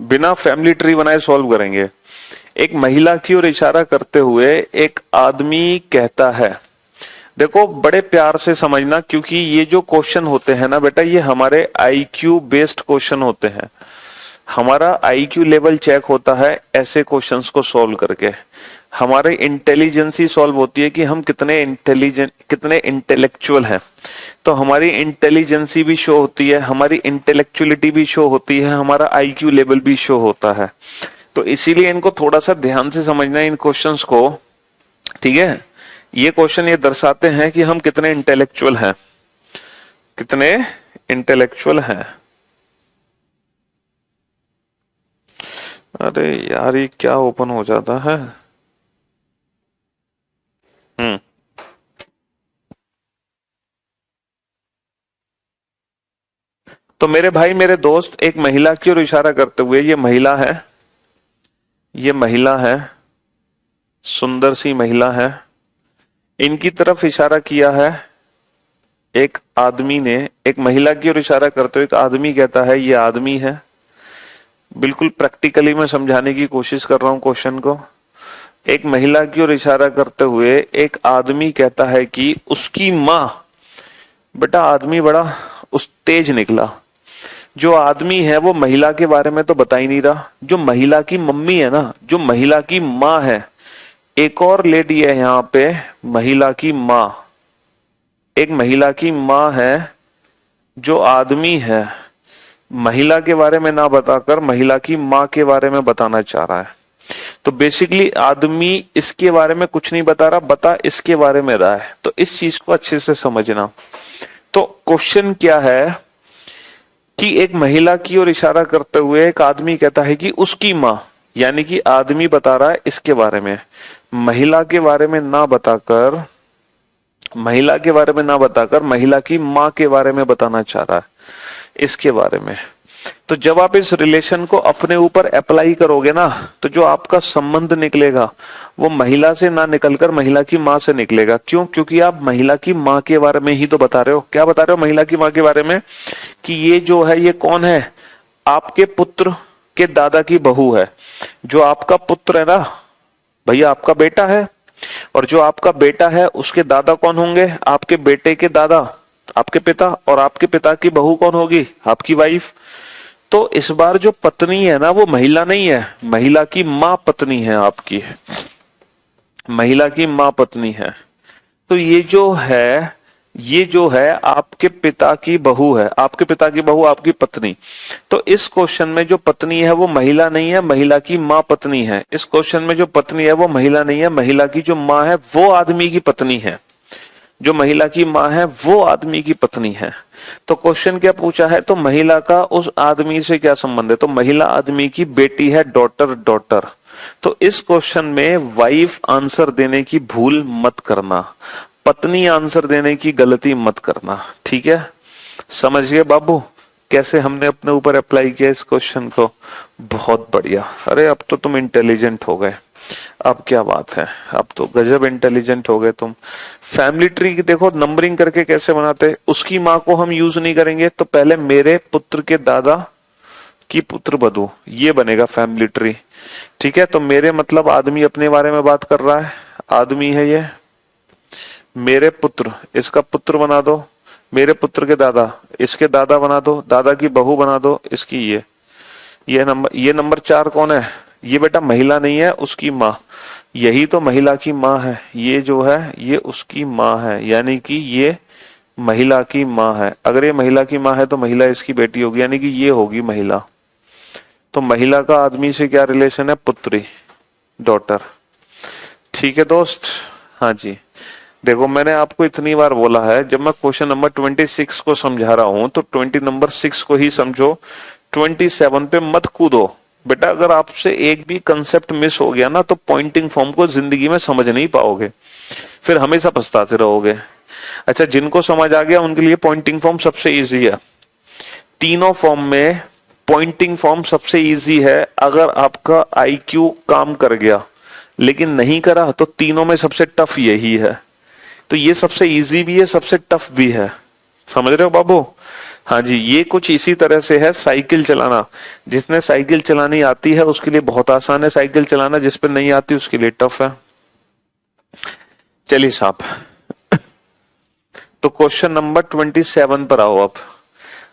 बिना फैमिली ट्री बनाए सॉल्व करेंगे। एक महिला की ओर इशारा करते हुए एक आदमी कहता है, देखो बड़े प्यार से समझना, क्योंकि ये जो क्वेश्चन होते हैं ना बेटा, ये हमारे आईक्यू बेस्ड क्वेश्चन होते हैं। हमारा आईक्यू लेवल चेक होता है ऐसे क्वेश्चंस को सॉल्व करके। हमारी इंटेलिजेंस ही सॉल्व होती है कि हम कितने इंटेलिजेंट, कितने इंटेलेक्चुअल हैं। तो हमारी इंटेलिजेंसी भी शो होती है, हमारी इंटेलेक्चुअलिटी भी शो होती है, हमारा आईक्यू लेवल भी शो होता है। तो इसीलिए इनको थोड़ा सा ध्यान से समझना है इन क्वेश्चंस को, ठीक है। ये क्वेश्चन ये दर्शाते हैं कि हम कितने इंटेलेक्चुअल हैं, कितने इंटेलेक्चुअल हैं। अरे यार ये क्या ओपन हो जाता है। हम्म, तो मेरे भाई मेरे दोस्त एक महिला की ओर इशारा करते हुए, ये महिला है, ये महिला है, सुंदर सी महिला है, इनकी तरफ इशारा किया है एक आदमी ने। एक महिला की ओर इशारा करते हुए एक आदमी कहता है ये आदमी है। बिल्कुल प्रैक्टिकली मैं समझाने की कोशिश कर रहा हूं क्वेश्चन को। एक महिला की ओर इशारा करते हुए एक आदमी कहता है कि उसकी माँ, बेटा आदमी बड़ा उस तेज निकला। जो आदमी है वो महिला के बारे में तो बता ही नहीं रहा। जो महिला की मम्मी है ना, जो महिला की माँ है, एक और लेडी है यहाँ पे, महिला की माँ, एक महिला की माँ है, जो आदमी है महिला के बारे में ना बताकर महिला की माँ के बारे में बताना चाह रहा है। तो बेसिकली आदमी इसके बारे में कुछ नहीं बता रहा, बता इसके बारे में रहा है। तो इस चीज को अच्छे से समझना। तो क्वेश्चन क्या है कि एक महिला की ओर इशारा करते हुए एक आदमी कहता है कि उसकी माँ, यानी कि आदमी बता रहा है इसके बारे में, महिला के बारे में ना बताकर महिला की माँ के बारे में बताना चाह रहा है, इसके बारे में। तो जब आप इस रिलेशन को अपने ऊपर अप्लाई करोगे ना, तो जो आपका संबंध निकलेगा वो महिला से ना निकलकर महिला की माँ से निकलेगा। क्यों? क्योंकि आप महिला की माँ के बारे में ही तो बता रहे हो। क्या बता रहे हो? महिला की माँ के बारे में, कि ये जो है ये कौन है? आपके पुत्र के दादा की बहू है। जो आपका पुत्र है ना भैया, आपका बेटा है, और जो आपका बेटा है उसके दादा कौन होंगे? आपके बेटे के दादा, आपके पिता, और आपके पिता की बहू कौन होगी? आपकी वाइफ। तो इस बार जो पत्नी है ना वो महिला नहीं है, महिला की माँ पत्नी है आपकी, महिला की माँ पत्नी है। तो ये जो है आपके पिता की बहू है, आपके पिता की बहू आपकी पत्नी। तो इस क्वेश्चन में जो पत्नी है वो महिला नहीं है, महिला की माँ पत्नी है। इस क्वेश्चन में जो पत्नी है वो महिला नहीं है, महिला की जो माँ है वो आदमी की पत्नी है। जो महिला की माँ है वो आदमी की पत्नी है। तो क्वेश्चन क्या पूछा है? तो महिला का उस आदमी से क्या संबंध है? तो महिला आदमी की बेटी है, डॉटर। तो इस क्वेश्चन में वाइफ आंसर देने की भूल मत करना, पत्नी आंसर देने की गलती मत करना। ठीक है, समझ गए बाबू कैसे हमने अपने ऊपर अप्लाई किया इस क्वेश्चन को? बहुत बढ़िया। अरे अब तो तुम इंटेलिजेंट हो गए, अब क्या बात है, अब तो गजब इंटेलिजेंट हो गए तुम। फैमिली ट्री की देखो नंबरिंग करके कैसे बनाते। उसकी माँ को हम यूज नहीं करेंगे, तो पहले मेरे पुत्र के दादा की पुत्र बधू, ये बनेगा फैमिली ट्री। ठीक है, तो मेरे मतलब आदमी अपने बारे में बात कर रहा है, आदमी है ये। मेरे पुत्र, इसका पुत्र बना दो, मेरे पुत्र के दादा, इसके दादा बना दो, दादा की बहू बना दो, इसकी ये नंबर 4 कौन है? ये बेटा महिला नहीं है, उसकी माँ। यही तो महिला की माँ है, ये जो है ये उसकी माँ है, यानी कि ये महिला की माँ है। अगर ये महिला की माँ है तो महिला इसकी बेटी होगी, यानी कि ये होगी महिला। तो महिला का आदमी से क्या रिलेशन है? पुत्री, डॉटर। ठीक है दोस्त। हाँ जी, देखो मैंने आपको इतनी बार बोला है, जब मैं क्वेश्चन नंबर 26 को समझा रहा हूं तो 20 नंबर 6 को ही समझो, 27 पे मत कूदो। बेटा अगर आपसे एक भी कंसेप्ट मिस हो गया ना तो पॉइंटिंग फॉर्म को जिंदगी में समझ नहीं पाओगे, फिर हमेशा पछताते रहोगे। अच्छा, जिनको समझ आ गया उनके लिए पॉइंटिंग फॉर्म सबसे इजी है। तीनों फॉर्म में पॉइंटिंग फॉर्म सबसे इजी है अगर आपका आईक्यू काम कर गया, लेकिन नहीं करा तो तीनों में सबसे टफ यही है। तो ये सबसे इजी भी है, सबसे टफ भी है। समझ रहे हो बाबू? हाँ जी, ये कुछ इसी तरह से है साइकिल चलाना। जिसने साइकिल चलानी आती है उसके लिए बहुत आसान है साइकिल चलाना, जिस पर नहीं आती उसके लिए टफ है। चलिए साहब, तो क्वेश्चन नंबर 27 पर आओ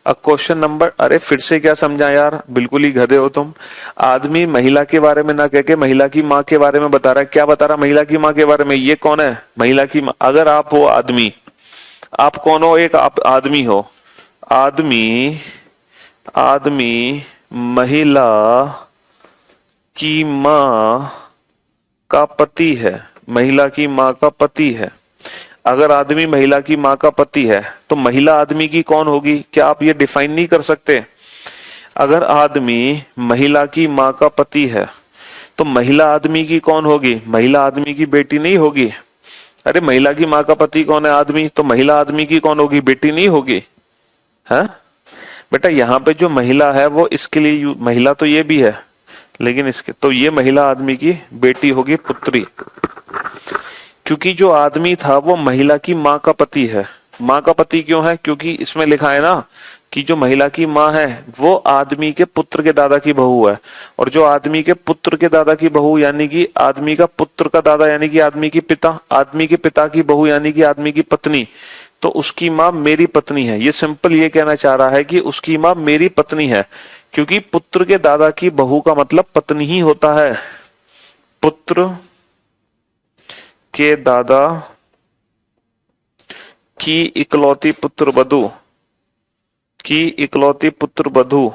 अब क्वेश्चन नंबर, अरे फिर से क्या समझा यार, बिल्कुल ही गधे हो तुम। आदमी महिला के बारे में ना कह के महिला की माँ के बारे में बता रहा है। क्या बता रहा? महिला की माँ के बारे में। ये कौन है? महिला की माँ। अगर आप हो आदमी, आप कौन हो? एक आप आदमी हो। आदमी महिला की माँ का पति है, महिला की माँ का पति है। अगर आदमी महिला की माँ का पति है तो महिला आदमी की कौन होगी? क्या आप ये डिफाइन नहीं कर सकते? अगर आदमी महिला की माँ का पति है तो महिला आदमी की कौन होगी? महिला आदमी की बेटी नहीं होगी। अरे महिला की माँ का पति कौन है? आदमी। तो महिला आदमी की कौन होगी? बेटी नहीं होगी। है बेटा, यहाँ पे जो महिला है वो इसके लिए महिला तो ये भी है, लेकिन इसके तो ये महिला आदमी की बेटी होगी, पुत्री। क्योंकि जो आदमी था वो महिला की माँ का पति है। माँ का पति क्यों है? क्योंकि इसमें लिखा है ना कि जो महिला की माँ है वो आदमी के पुत्र के दादा की बहू है, और जो आदमी के पुत्र के दादा की बहू यानी कि आदमी का पुत्र का दादा यानी कि आदमी की पिता, आदमी के पिता की बहू यानी कि आदमी की पत्नी, तो उसकी माँ मेरी पत्नी है। ये सिंपल ये कहना चाह रहा है कि उसकी माँ मेरी पत्नी है, क्योंकि पुत्र के दादा की बहू का मतलब पत्नी ही होता है। पुत्र के दादा की इकलौती पुत्र वधू कि इकलौती पुत्र वधू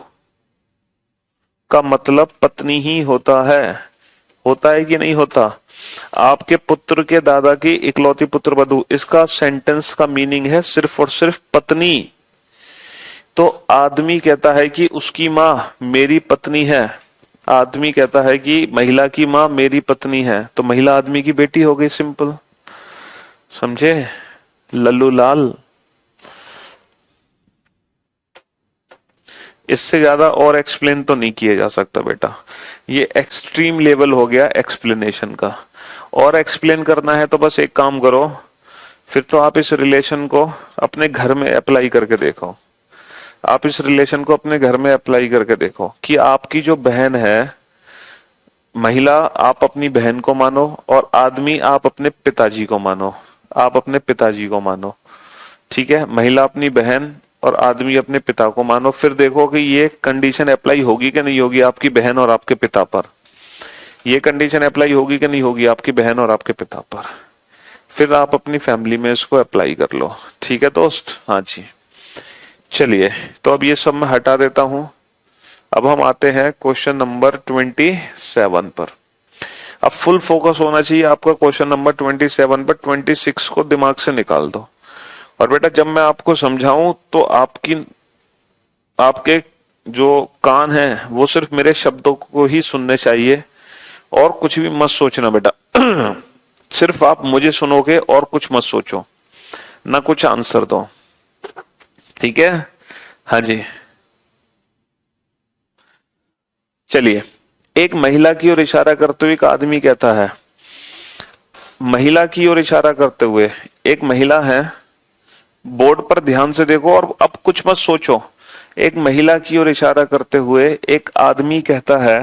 का मतलब पत्नी ही होता है कि नहीं होता? आपके पुत्र के दादा की इकलौती पुत्र वधू, इसका सेंटेंस का मीनिंग है सिर्फ और सिर्फ पत्नी। तो आदमी कहता है कि उसकी मां मेरी पत्नी है, आदमी कहता है कि महिला की मां मेरी पत्नी है, तो महिला आदमी की बेटी हो गई, सिंपल। समझे लल्लू लाल? इससे ज्यादा और एक्सप्लेन तो नहीं किया जा सकता बेटा, ये एक्सट्रीम लेवल हो गया एक्सप्लेनेशन का। और एक्सप्लेन करना है तो बस एक काम करो, फिर तो आप इस रिलेशन को अपने घर में अप्लाई करके देखो। आप इस रिलेशन को अपने घर में अप्लाई करके देखो कि आपकी जो बहन है, महिला आप अपनी बहन को मानो और आदमी आप अपने पिताजी को मानो, आप अपने पिताजी को मानो, ठीक है? महिला अपनी बहन और आदमी अपने पिता को मानो। फिर देखो कि ये कंडीशन अप्लाई होगी कि नहीं होगी आपकी बहन और आपके पिता पर, ये कंडीशन अप्लाई होगी कि नहीं होगी आपकी बहन और आपके पिता पर। फिर आप अपनी फैमिली में इसको अप्लाई कर लो, ठीक है दोस्त? हाँ जी, चलिए तो अब ये सब मैं हटा देता हूं। अब हम आते हैं क्वेश्चन नंबर 27 पर। अब फुल फोकस होना चाहिए आपका क्वेश्चन नंबर 27 पर, 26 को दिमाग से निकाल दो। और बेटा जब मैं आपको समझाऊं तो आपके जो कान हैं वो सिर्फ मेरे शब्दों को ही सुनने चाहिए, और कुछ भी मत सोचना बेटा। सिर्फ आप मुझे सुनोगे और कुछ मत सोचो, ना कुछ आंसर दो, ठीक है? हाँ जी, चलिए। एक महिला की ओर इशारा करते हुए एक आदमी कहता है, महिला की ओर इशारा करते हुए एक महिला है, बोर्ड पर ध्यान से देखो और अब कुछ मत सोचो। एक महिला की ओर इशारा करते हुए एक आदमी कहता है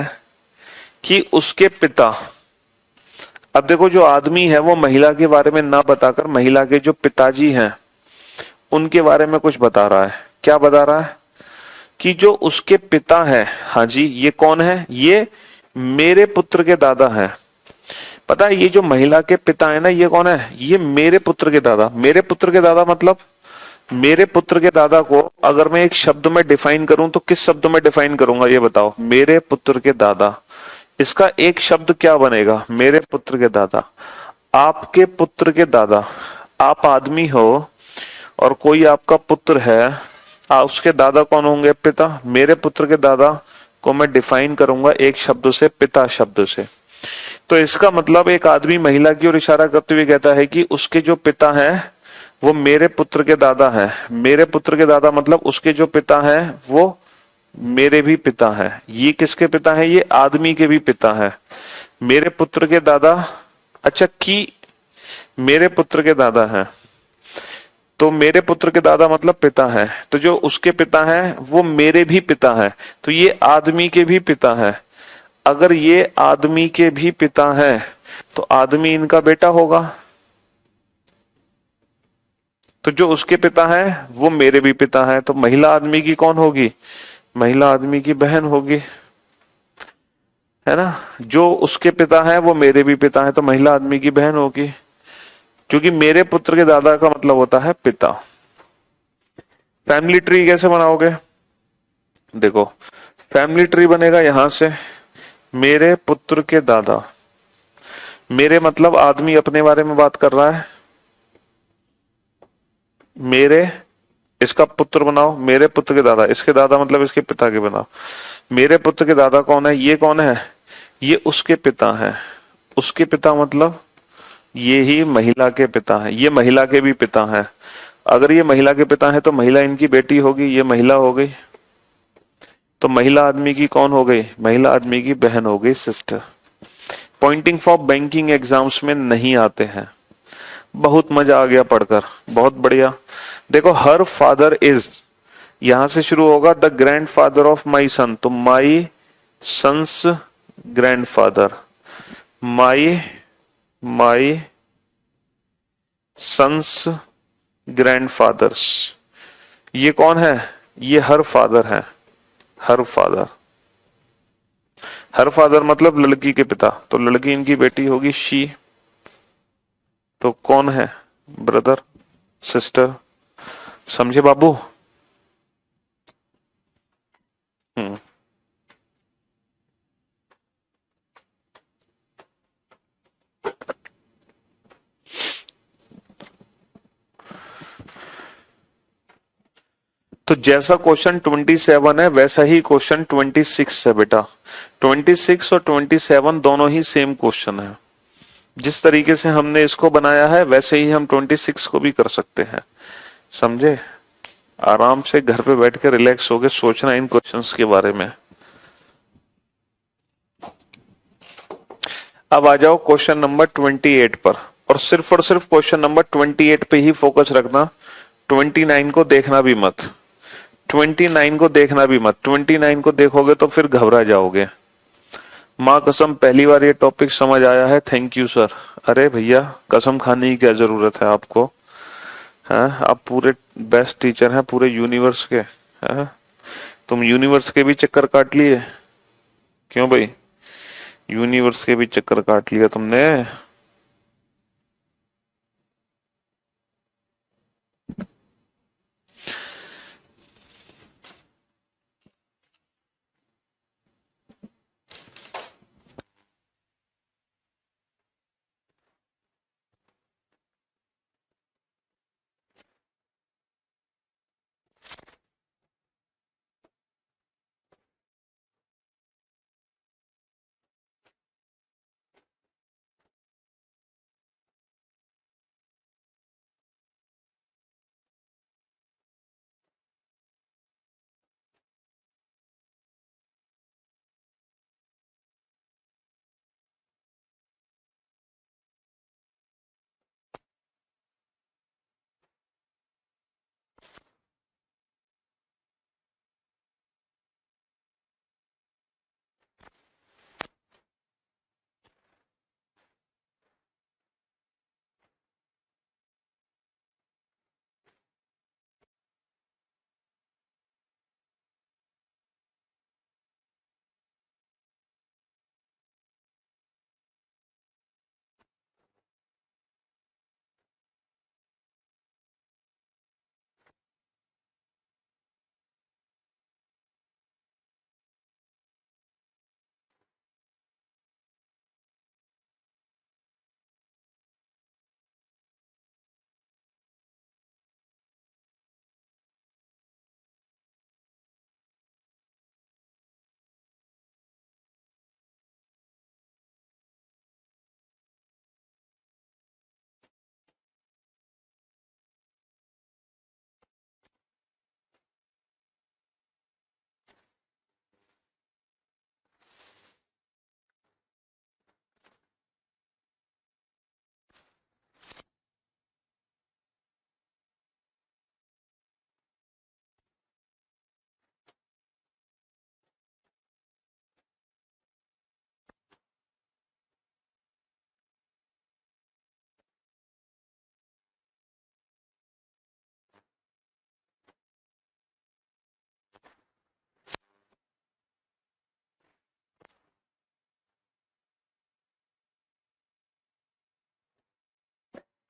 कि उसके पिता, अब देखो जो आदमी है वो महिला के बारे में ना बताकर महिला के जो पिताजी हैं उनके बारे में कुछ बता रहा है। क्या बता रहा है? कि जो उसके पिता है, हाँ जी, ये कौन है? ये मेरे पुत्र के दादा हैं। पता है ये जो महिला के पिता है ना, ये कौन है? ये मेरे पुत्र के दादा। मेरे पुत्र के दादा मतलब, मेरे पुत्र के दादा को अगर मैं एक शब्द में डिफाइन करूं तो किस शब्द में डिफाइन करूंगा ये बताओ? मेरे पुत्र के दादा, इसका एक शब्द क्या बनेगा? मेरे पुत्र के दादा। आपके पुत्र के दादा, आप आदमी हो और कोई आपका पुत्र है, उसके दादा कौन होंगे? पिता। मेरे पुत्र के दादा को मैं डिफाइन करूंगा एक शब्द से, पिता शब्द से। तो इसका मतलब एक आदमी महिला की ओर इशारा करते हुए कहता है कि उसके जो पिता हैं वो मेरे पुत्र के दादा हैं। मेरे पुत्र के दादा मतलब उसके जो पिता हैं वो मेरे भी पिता हैं। ये किसके पिता हैं? ये आदमी के भी पिता हैं। मेरे पुत्र के दादा, अच्छा, कि मेरे पुत्र के दादा हैं, तो मेरे पुत्र के दादा मतलब पिता है, तो जो उसके पिता हैं वो मेरे भी पिता हैं, तो ये आदमी के भी पिता हैं। अगर ये आदमी के भी पिता हैं तो आदमी इनका बेटा होगा, तो जो उसके पिता हैं वो मेरे भी पिता हैं, तो महिला आदमी की कौन होगी? महिला आदमी की बहन होगी, है ना? जो उसके पिता हैं वो मेरे भी पिता हैं, तो महिला आदमी की बहन होगी, क्योंकि मेरे पुत्र के दादा का मतलब होता है पिता। फैमिली ट्री कैसे बनाओगे? देखो, फैमिली ट्री बनेगा यहां से, मेरे पुत्र के दादा, मेरे मतलब आदमी अपने बारे में बात कर रहा है, मेरे, इसका पुत्र बनाओ, मेरे पुत्र के दादा, इसके दादा मतलब इसके पिता के बनाओ। मेरे पुत्र के दादा कौन है? ये कौन है? ये उसके पिता है। उसके पिता मतलब ये ही महिला के पिता है, ये महिला के भी पिता हैं। अगर ये महिला के पिता हैं तो महिला इनकी बेटी होगी, ये महिला हो गई, तो महिला आदमी की कौन हो गई? महिला आदमी की बहन हो गई, sister. Pointing for banking exams में नहीं आते हैं। बहुत मजा आ गया पढ़कर, बहुत बढ़िया। देखो, हर फादर इज, यहां से शुरू होगा, the grandfather of my son, तो my sons grandfather, my son's grandfather's. ये कौन है? ये हर फादर है, हर फादर। हर फादर मतलब लड़की के पिता, तो लड़की इनकी बेटी होगी शी। तो कौन है? Brother, sister. समझे बाबू? तो जैसा क्वेश्चन 27 है वैसा ही क्वेश्चन 26 है बेटा। 26 और 27 दोनों ही सेम क्वेश्चन है। जिस तरीके से हमने इसको बनाया है वैसे ही हम 26 को भी कर सकते हैं, समझे। आराम से घर पे बैठ के रिलैक्स होके सोचना इन क्वेश्चंस के बारे में। अब आ जाओ क्वेश्चन नंबर 28 पर, और सिर्फ क्वेश्चन नंबर 28 पे ही फोकस रखना। 29 को देखना भी मत, 29 को देखना भी मत। 29 को देखोगे तो फिर घबरा जाओगे। माँ कसम पहली बार ये टॉपिक समझ आया है, थैंक यू सर। अरे भैया कसम खाने की क्या जरूरत है आपको, हैं? आप पूरे बेस्ट टीचर हैं पूरे यूनिवर्स के, हैं? तुम यूनिवर्स के भी चक्कर काट लिए क्यों भाई? यूनिवर्स के भी चक्कर काट लिया तुमने।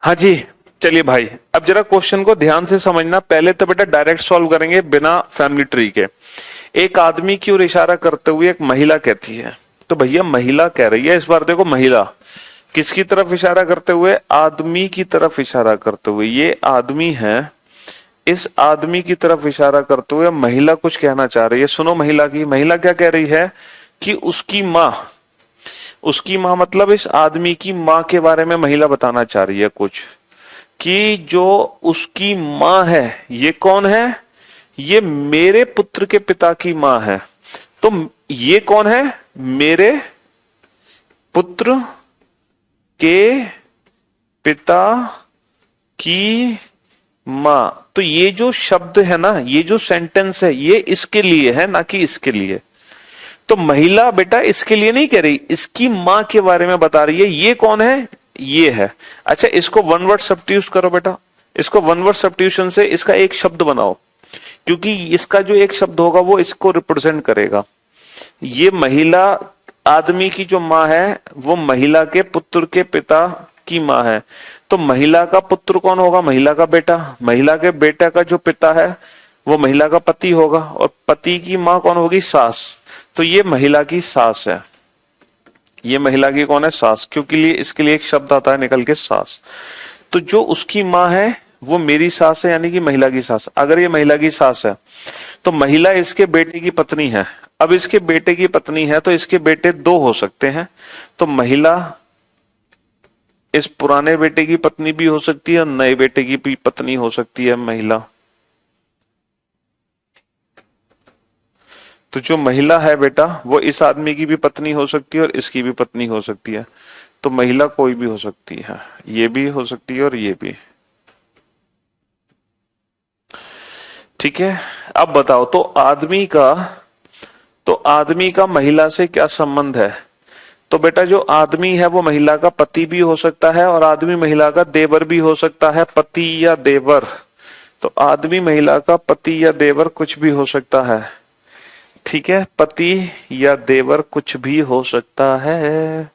हाँ जी, चलिए भाई अब जरा क्वेश्चन को ध्यान से समझना। पहले तो बेटा डायरेक्ट सॉल्व करेंगे बिना फैमिली ट्री के। एक आदमी की ओर इशारा करते हुए एक महिला कहती है, तो भैया महिला कह रही है, इस बार देखो महिला किसकी तरफ इशारा करते हुए? आदमी की तरफ इशारा करते हुए। ये आदमी है, इस आदमी की तरफ इशारा करते हुए महिला कुछ कहना चाह रही है। सुनो महिला की, महिला क्या कह रही है कि उसकी माँ मतलब इस आदमी की माँ के बारे में महिला बताना चाह रही है कुछ, कि जो उसकी माँ है ये कौन है? ये मेरे पुत्र के पिता की माँ है। तो ये कौन है? मेरे पुत्र के पिता की माँ। तो ये जो शब्द है ना, ये जो सेंटेंस है, ये इसके लिए है ना कि इसके लिए। तो महिला बेटा इसके लिए नहीं कह रही, इसकी माँ के बारे में बता रही है। ये कौन है? ये है। अच्छा इसको वन वर्ड सब्स्टिट्यूट करो बेटा, इसको वन वर्ड सब्स्टिट्यूशन से इसका एक शब्द बनाओ, क्योंकि इसका जो एक शब्द होगा वो इसको रिप्रेजेंट करेगा। ये महिला आदमी की जो माँ है वो महिला के पुत्र के पिता की माँ है। तो महिला का पुत्र कौन होगा? महिला का बेटा। महिला के बेटा का जो पिता है वो महिला का पति होगा, और पति की माँ कौन होगी? सास। तो ये महिला की सास है। ये महिला की कौन है? सास। क्योंकि लिए इसके लिए एक शब्द आता है निकल के सास। तो जो उसकी माँ है वो मेरी सास है यानी कि महिला की सास। अगर ये महिला की सास है तो महिला इसके बेटे की पत्नी है। अब इसके बेटे की पत्नी है तो इसके बेटे दो हो सकते हैं। तो महिला इस पुराने बेटे की पत्नी भी हो सकती है और नए बेटे की भी पत्नी हो सकती है महिला। तो जो महिला है बेटा वो इस आदमी की भी पत्नी हो सकती है और इसकी भी पत्नी हो सकती है। तो महिला कोई भी हो सकती है, ये भी हो सकती है और ये भी। ठीक है, अब बताओ तो आदमी का महिला से क्या संबंध है? तो बेटा जो आदमी है वो महिला का पति भी हो सकता है और आदमी महिला का देवर भी हो सकता है, पति या देवर। तो आदमी महिला का पति या देवर कुछ भी हो सकता है। ठीक है, पति या देवर कुछ भी हो सकता है।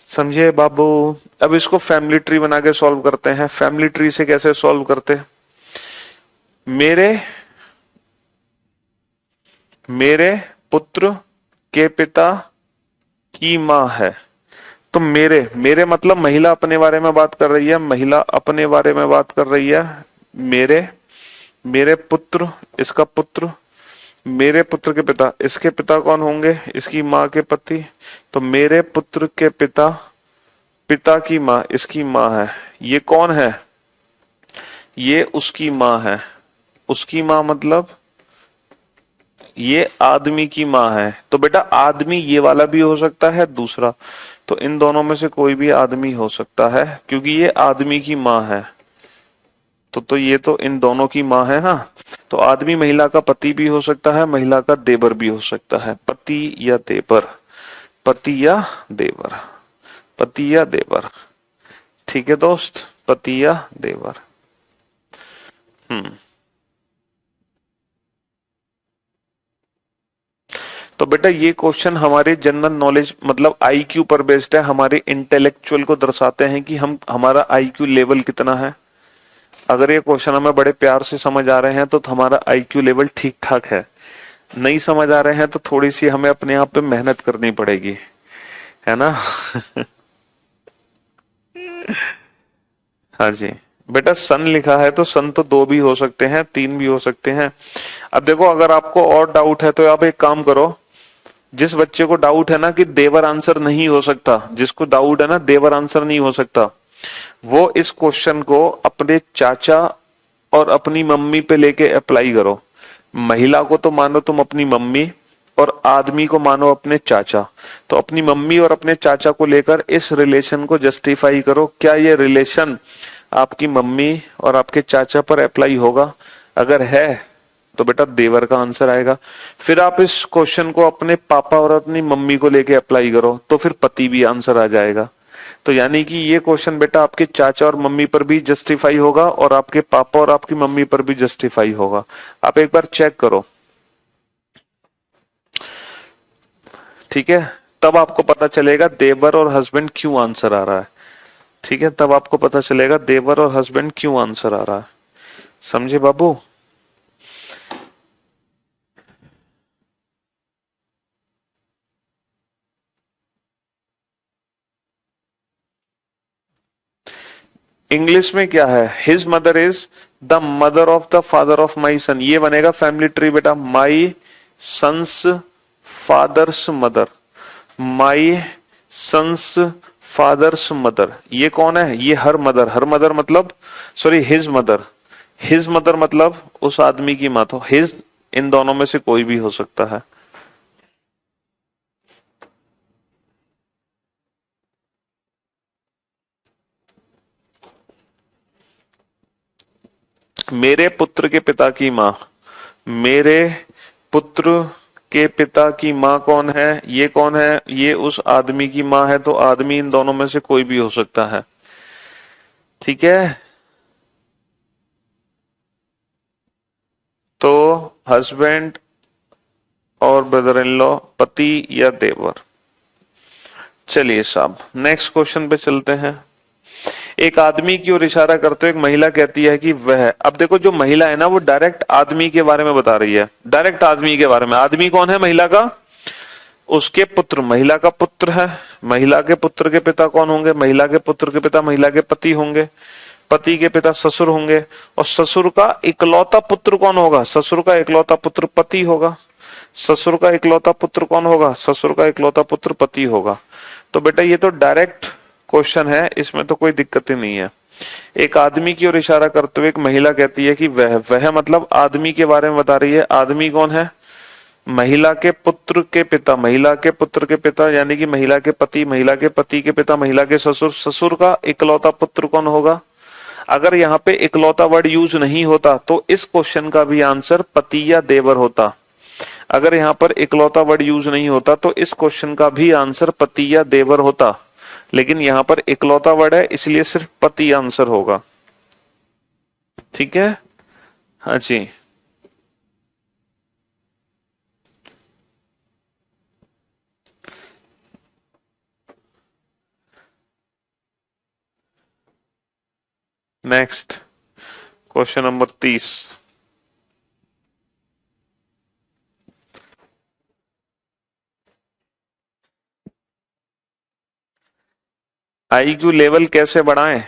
समझे बाबू? अब इसको फैमिली ट्री बना के सॉल्व करते हैं। फैमिली ट्री से कैसे सॉल्व करते? मेरे पुत्र के पिता की मां है। तो मेरे मतलब महिला अपने बारे में बात कर रही है, महिला अपने बारे में बात कर रही है। मेरे पुत्र, इसका पुत्र, मेरे पुत्र के पिता, इसके पिता कौन होंगे? इसकी मां के पति। तो मेरे पुत्र के पिता, पिता की मां, इसकी मां है। ये कौन है? ये उसकी मां है। उसकी मां मतलब ये आदमी की मां है। तो बेटा आदमी ये वाला भी हो सकता है, दूसरा। तो इन दोनों में से कोई भी आदमी हो सकता है क्योंकि ये आदमी की मां है। तो ये तो इन दोनों की मां है ना। तो आदमी महिला का पति भी हो सकता है, महिला का देवर भी हो सकता है। पति या देवर, पति या देवर, पति या देवर। ठीक है दोस्त, पति या देवर। तो बेटा ये क्वेश्चन हमारे जनरल नॉलेज मतलब आईक्यू पर बेस्ड है, हमारे इंटेलेक्चुअल को दर्शाते हैं कि हमारा आईक्यू लेवल कितना है। अगर ये क्वेश्चन हमें बड़े प्यार से समझ आ रहे हैं तो हमारा आईक्यू लेवल ठीक ठाक है। नहीं समझ आ रहे हैं तो थोड़ी सी हमें अपने आप पे मेहनत करनी पड़ेगी, है ना? हाँ जी बेटा, सन लिखा है तो सन तो दो भी हो सकते हैं, तीन भी हो सकते हैं। अब देखो अगर आपको और डाउट है तो आप एक काम करो, जिस बच्चे को डाउट है ना कि देवर आंसर नहीं हो सकता, जिसको डाउट है ना देवर आंसर नहीं हो सकता, वो इस क्वेश्चन को अपने चाचा और अपनी मम्मी पे लेके अप्लाई करो। महिला को तो मानो तुम अपनी मम्मी और आदमी को मानो अपने चाचा। तो अपनी मम्मी और अपने चाचा को लेकर इस रिलेशन को जस्टिफाई करो। क्या ये रिलेशन आपकी मम्मी और आपके चाचा पर अप्लाई होगा? अगर है तो बेटा देवर का आंसर आएगा। फिर आप इस क्वेश्चन को अपने पापा और अपनी मम्मी को लेके अप्लाई करो तो फिर पति भी आंसर आ जाएगा। तो यानी कि ये क्वेश्चन बेटा आपके चाचा और मम्मी पर भी जस्टिफाई होगा और आपके पापा और आपकी मम्मी पर भी जस्टिफाई होगा। आप एक बार चेक करो, ठीक है? तब आपको पता चलेगा देवर और हस्बैंड क्यों आंसर आ रहा है। ठीक है, तब आपको पता चलेगा देवर और हस्बैंड क्यों आंसर आ रहा है। समझे बाबू? इंग्लिश में क्या है? His mother is the mother of the father of my son. ये बनेगा फैमिली ट्री बेटा। My son's father's mother, my son's father's mother. ये कौन है? ये हर मदर। हर मदर मतलब sorry his mother. His mother मतलब उस आदमी की मां। तो हिज इन दोनों में से कोई भी हो सकता है। मेरे पुत्र के पिता की मां, मेरे पुत्र के पिता की मां कौन है? ये कौन है? ये उस आदमी की मां है। तो आदमी इन दोनों में से कोई भी हो सकता है। ठीक है, तो हस्बैंड और ब्रदर इन लॉ, पति या देवर। चलिए साहब नेक्स्ट क्वेश्चन पे चलते हैं। एक आदमी की ओर इशारा करते हुए एक महिला कहती है कि वह, अब देखो जो महिला है ना वो डायरेक्ट आदमी के बारे में बता रही है, डायरेक्ट आदमी के बारे में। आदमी कौन है? महिला का उसके पुत्र, महिला का पुत्र है। महिला के पुत्र के पिता कौन होंगे? महिला के पुत्र के पिता महिला के पति होंगे। पति के पिता ससुर होंगे, और ससुर का इकलौता पुत्र कौन होगा? ससुर का इकलौता पुत्र पति होगा। ससुर का इकलौता पुत्र कौन होगा? ससुर का इकलौता पुत्र पति होगा। तो बेटा ये तो डायरेक्ट क्वेश्चन है, इसमें तो कोई दिक्कत ही नहीं है। एक आदमी की ओर इशारा करते हुए एक महिला कहती है कि वह मतलब आदमी के बारे में बता रही है। आदमी कौन है? महिला के पुत्र के पिता, महिला के पुत्र के पिता यानी कि महिला के पति, महिला के पति के पिता, महिला के ससुर। ससुर का इकलौता पुत्र कौन होगा? अगर यहाँ पे इकलौता वर्ड यूज नहीं होता तो इस क्वेश्चन का भी आंसर पति या देवर होता। अगर यहाँ पर इकलौता वर्ड यूज नहीं होता तो इस क्वेश्चन का भी आंसर पति या देवर होता, लेकिन यहाँ पर इकलौता वर्ड है इसलिए सिर्फ पति आंसर होगा। ठीक है, हाँ जी। Next question number 30। IQ level कैसे बढ़ाएं?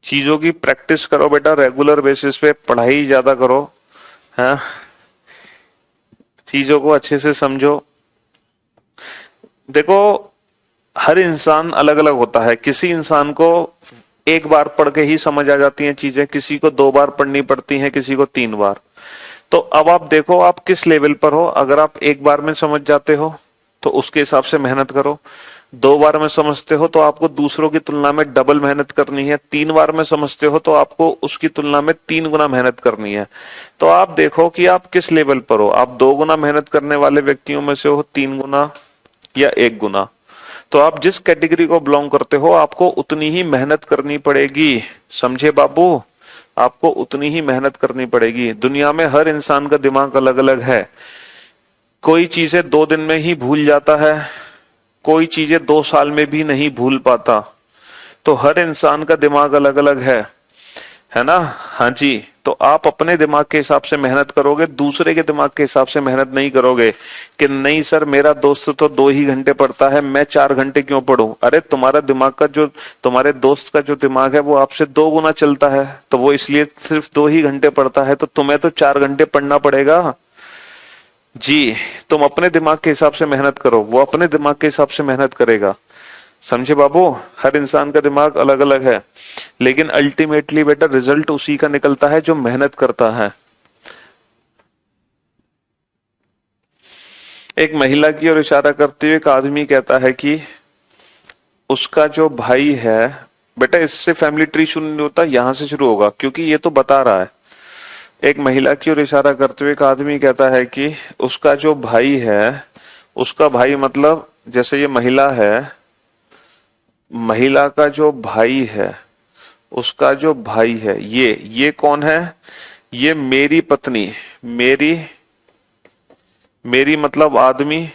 चीजों की प्रैक्टिस करो बेटा, रेगुलर बेसिस पे पढ़ाई ज्यादा करो, हाँ, चीजों को अच्छे से समझो। देखो हर इंसान अलग अलग होता है, किसी इंसान को एक बार पढ़ के ही समझ आ जाती हैं चीजें, किसी को 2 बार पढ़नी पड़ती हैं, किसी को 3 बार। तो अब आप देखो आप किस लेवल पर हो। अगर आप एक बार में समझ जाते हो तो उसके हिसाब से मेहनत करो। 2 बार में समझते हो तो आपको दूसरों की तुलना में डबल मेहनत करनी है। 3 बार में समझते हो तो आपको उसकी तुलना में 3 गुना मेहनत करनी है। तो आप देखो कि आप किस लेवल पर हो। आप 2 गुना मेहनत करने वाले व्यक्तियों में से हो, 3 गुना या 1 गुना। तो आप जिस कैटेगरी को बिलोंग करते हो आपको उतनी ही मेहनत करनी पड़ेगी। समझे बाबू, आपको उतनी ही मेहनत करनी पड़ेगी। दुनिया में हर इंसान का दिमाग अलग अलग है। कोई चीजें 2 दिन में ही भूल जाता है, कोई चीजें 2 साल में भी नहीं भूल पाता। तो हर इंसान का दिमाग अलग अलग है ना? हाँ जी। तो आप अपने दिमाग के हिसाब से मेहनत करोगे, दूसरे के दिमाग के हिसाब से मेहनत नहीं करोगे कि नहीं सर मेरा दोस्त तो 2 ही घंटे पढ़ता है, मैं 4 घंटे क्यों पढूं। अरे तुम्हारा दिमाग का जो, तुम्हारे दोस्त का जो दिमाग है वो आपसे 2 गुना चलता है, तो वो इसलिए सिर्फ 2 ही घंटे पढ़ता है, तो तुम्हें तो 4 घंटे पढ़ना पड़ेगा जी। तुम अपने दिमाग के हिसाब से मेहनत करो, वो अपने दिमाग के हिसाब से मेहनत करेगा। समझे बाबू, हर इंसान का दिमाग अलग अलग है, लेकिन अल्टीमेटली बेटा रिजल्ट उसी का निकलता है जो मेहनत करता है। एक महिला की ओर इशारा करते हुए एक आदमी कहता है कि उसका जो भाई है, बेटा इससे फैमिली ट्री शुरू नहीं होता, यहां से शुरू होगा क्योंकि ये तो बता रहा है। एक महिला की ओर इशारा करते हुए एक आदमी कहता है कि उसका जो भाई है, उसका भाई मतलब जैसे ये महिला है, महिला का जो भाई है, उसका जो भाई है, ये कौन है? ये मेरी पत्नी, मेरी मतलब आदमी,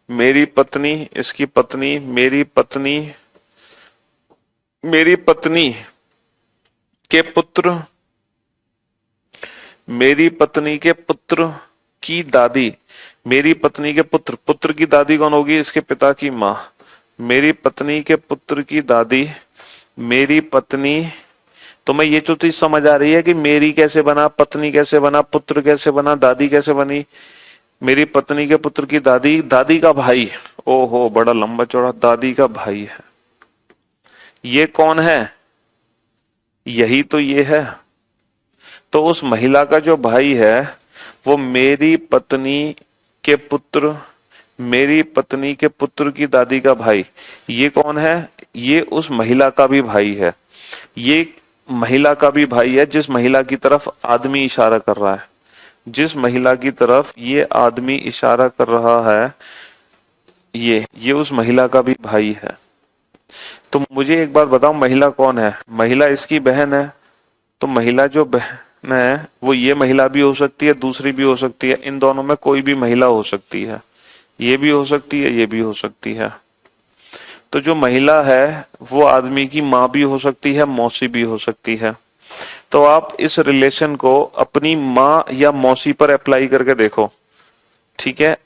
मेरी पत्नी, इसकी पत्नी, मेरी पत्नी के पुत्र, मेरी पत्नी के पुत्र की दादी, मेरी पत्नी के पुत्र की दादी कौन होगी? इसके पिता की माँ। मेरी पत्नी के पुत्र की दादी, मेरी पत्नी। तो मैं ये तो चीज समझ आ रही है कि मेरी कैसे बना, पत्नी कैसे बना, पुत्र कैसे बना, दादी कैसे बनी। मेरी पत्नी के पुत्र की दादी, दादी का भाई, ओहो बड़ा लंबा चौड़ा, दादी का भाई है। ये कौन है? यही तो ये है। तो उस महिला का जो भाई है वो मेरी पत्नी के पुत्र, मेरी पत्नी के पुत्र की दादी का भाई, ये कौन है? ये उस महिला का भी भाई है। ये महिला का भी भाई है जिस महिला की तरफ आदमी इशारा कर रहा है, जिस महिला की तरफ ये आदमी इशारा कर रहा है, ये उस महिला का भी भाई है। तो मुझे एक बार बताओ महिला कौन है? महिला इसकी बहन है। तो महिला जो बहन है वो ये महिला भी हो सकती है, दूसरी भी हो सकती है, इन दोनों में कोई भी महिला हो सकती है, ये भी हो सकती है, ये भी हो सकती है। तो जो महिला है वो आदमी की माँ भी हो सकती है, मौसी भी हो सकती है। तो आप इस रिलेशन को अपनी माँ या मौसी पर अप्लाई करके देखो, ठीक है?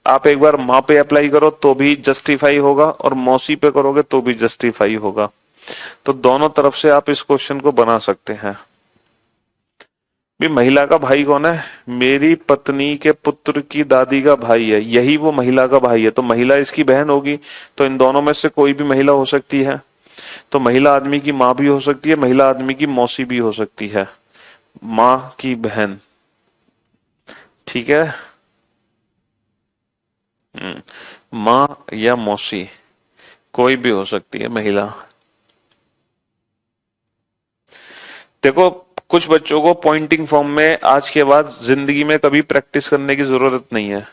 आप एक बार माँ पे अप्लाई करो तो भी जस्टिफाई होगा और मौसी पे करोगे तो भी जस्टिफाई होगा। तो दोनों तरफ से आप इस क्वेश्चन को बना सकते हैं। भी महिला का भाई कौन है? मेरी पत्नी के पुत्र की दादी का भाई है, यही वो महिला का भाई है, तो महिला इसकी बहन होगी। तो इन दोनों में से कोई भी महिला हो सकती है। तो महिला आदमी की माँ भी हो सकती है, महिला आदमी की मौसी भी हो सकती है, माँ की बहन। ठीक है, माँ या मौसी कोई भी हो सकती है महिला। देखो, कुछ बच्चों को पॉइंटिंग फॉर्म में आज के बाद जिंदगी में कभी प्रैक्टिस करने की जरूरत नहीं है,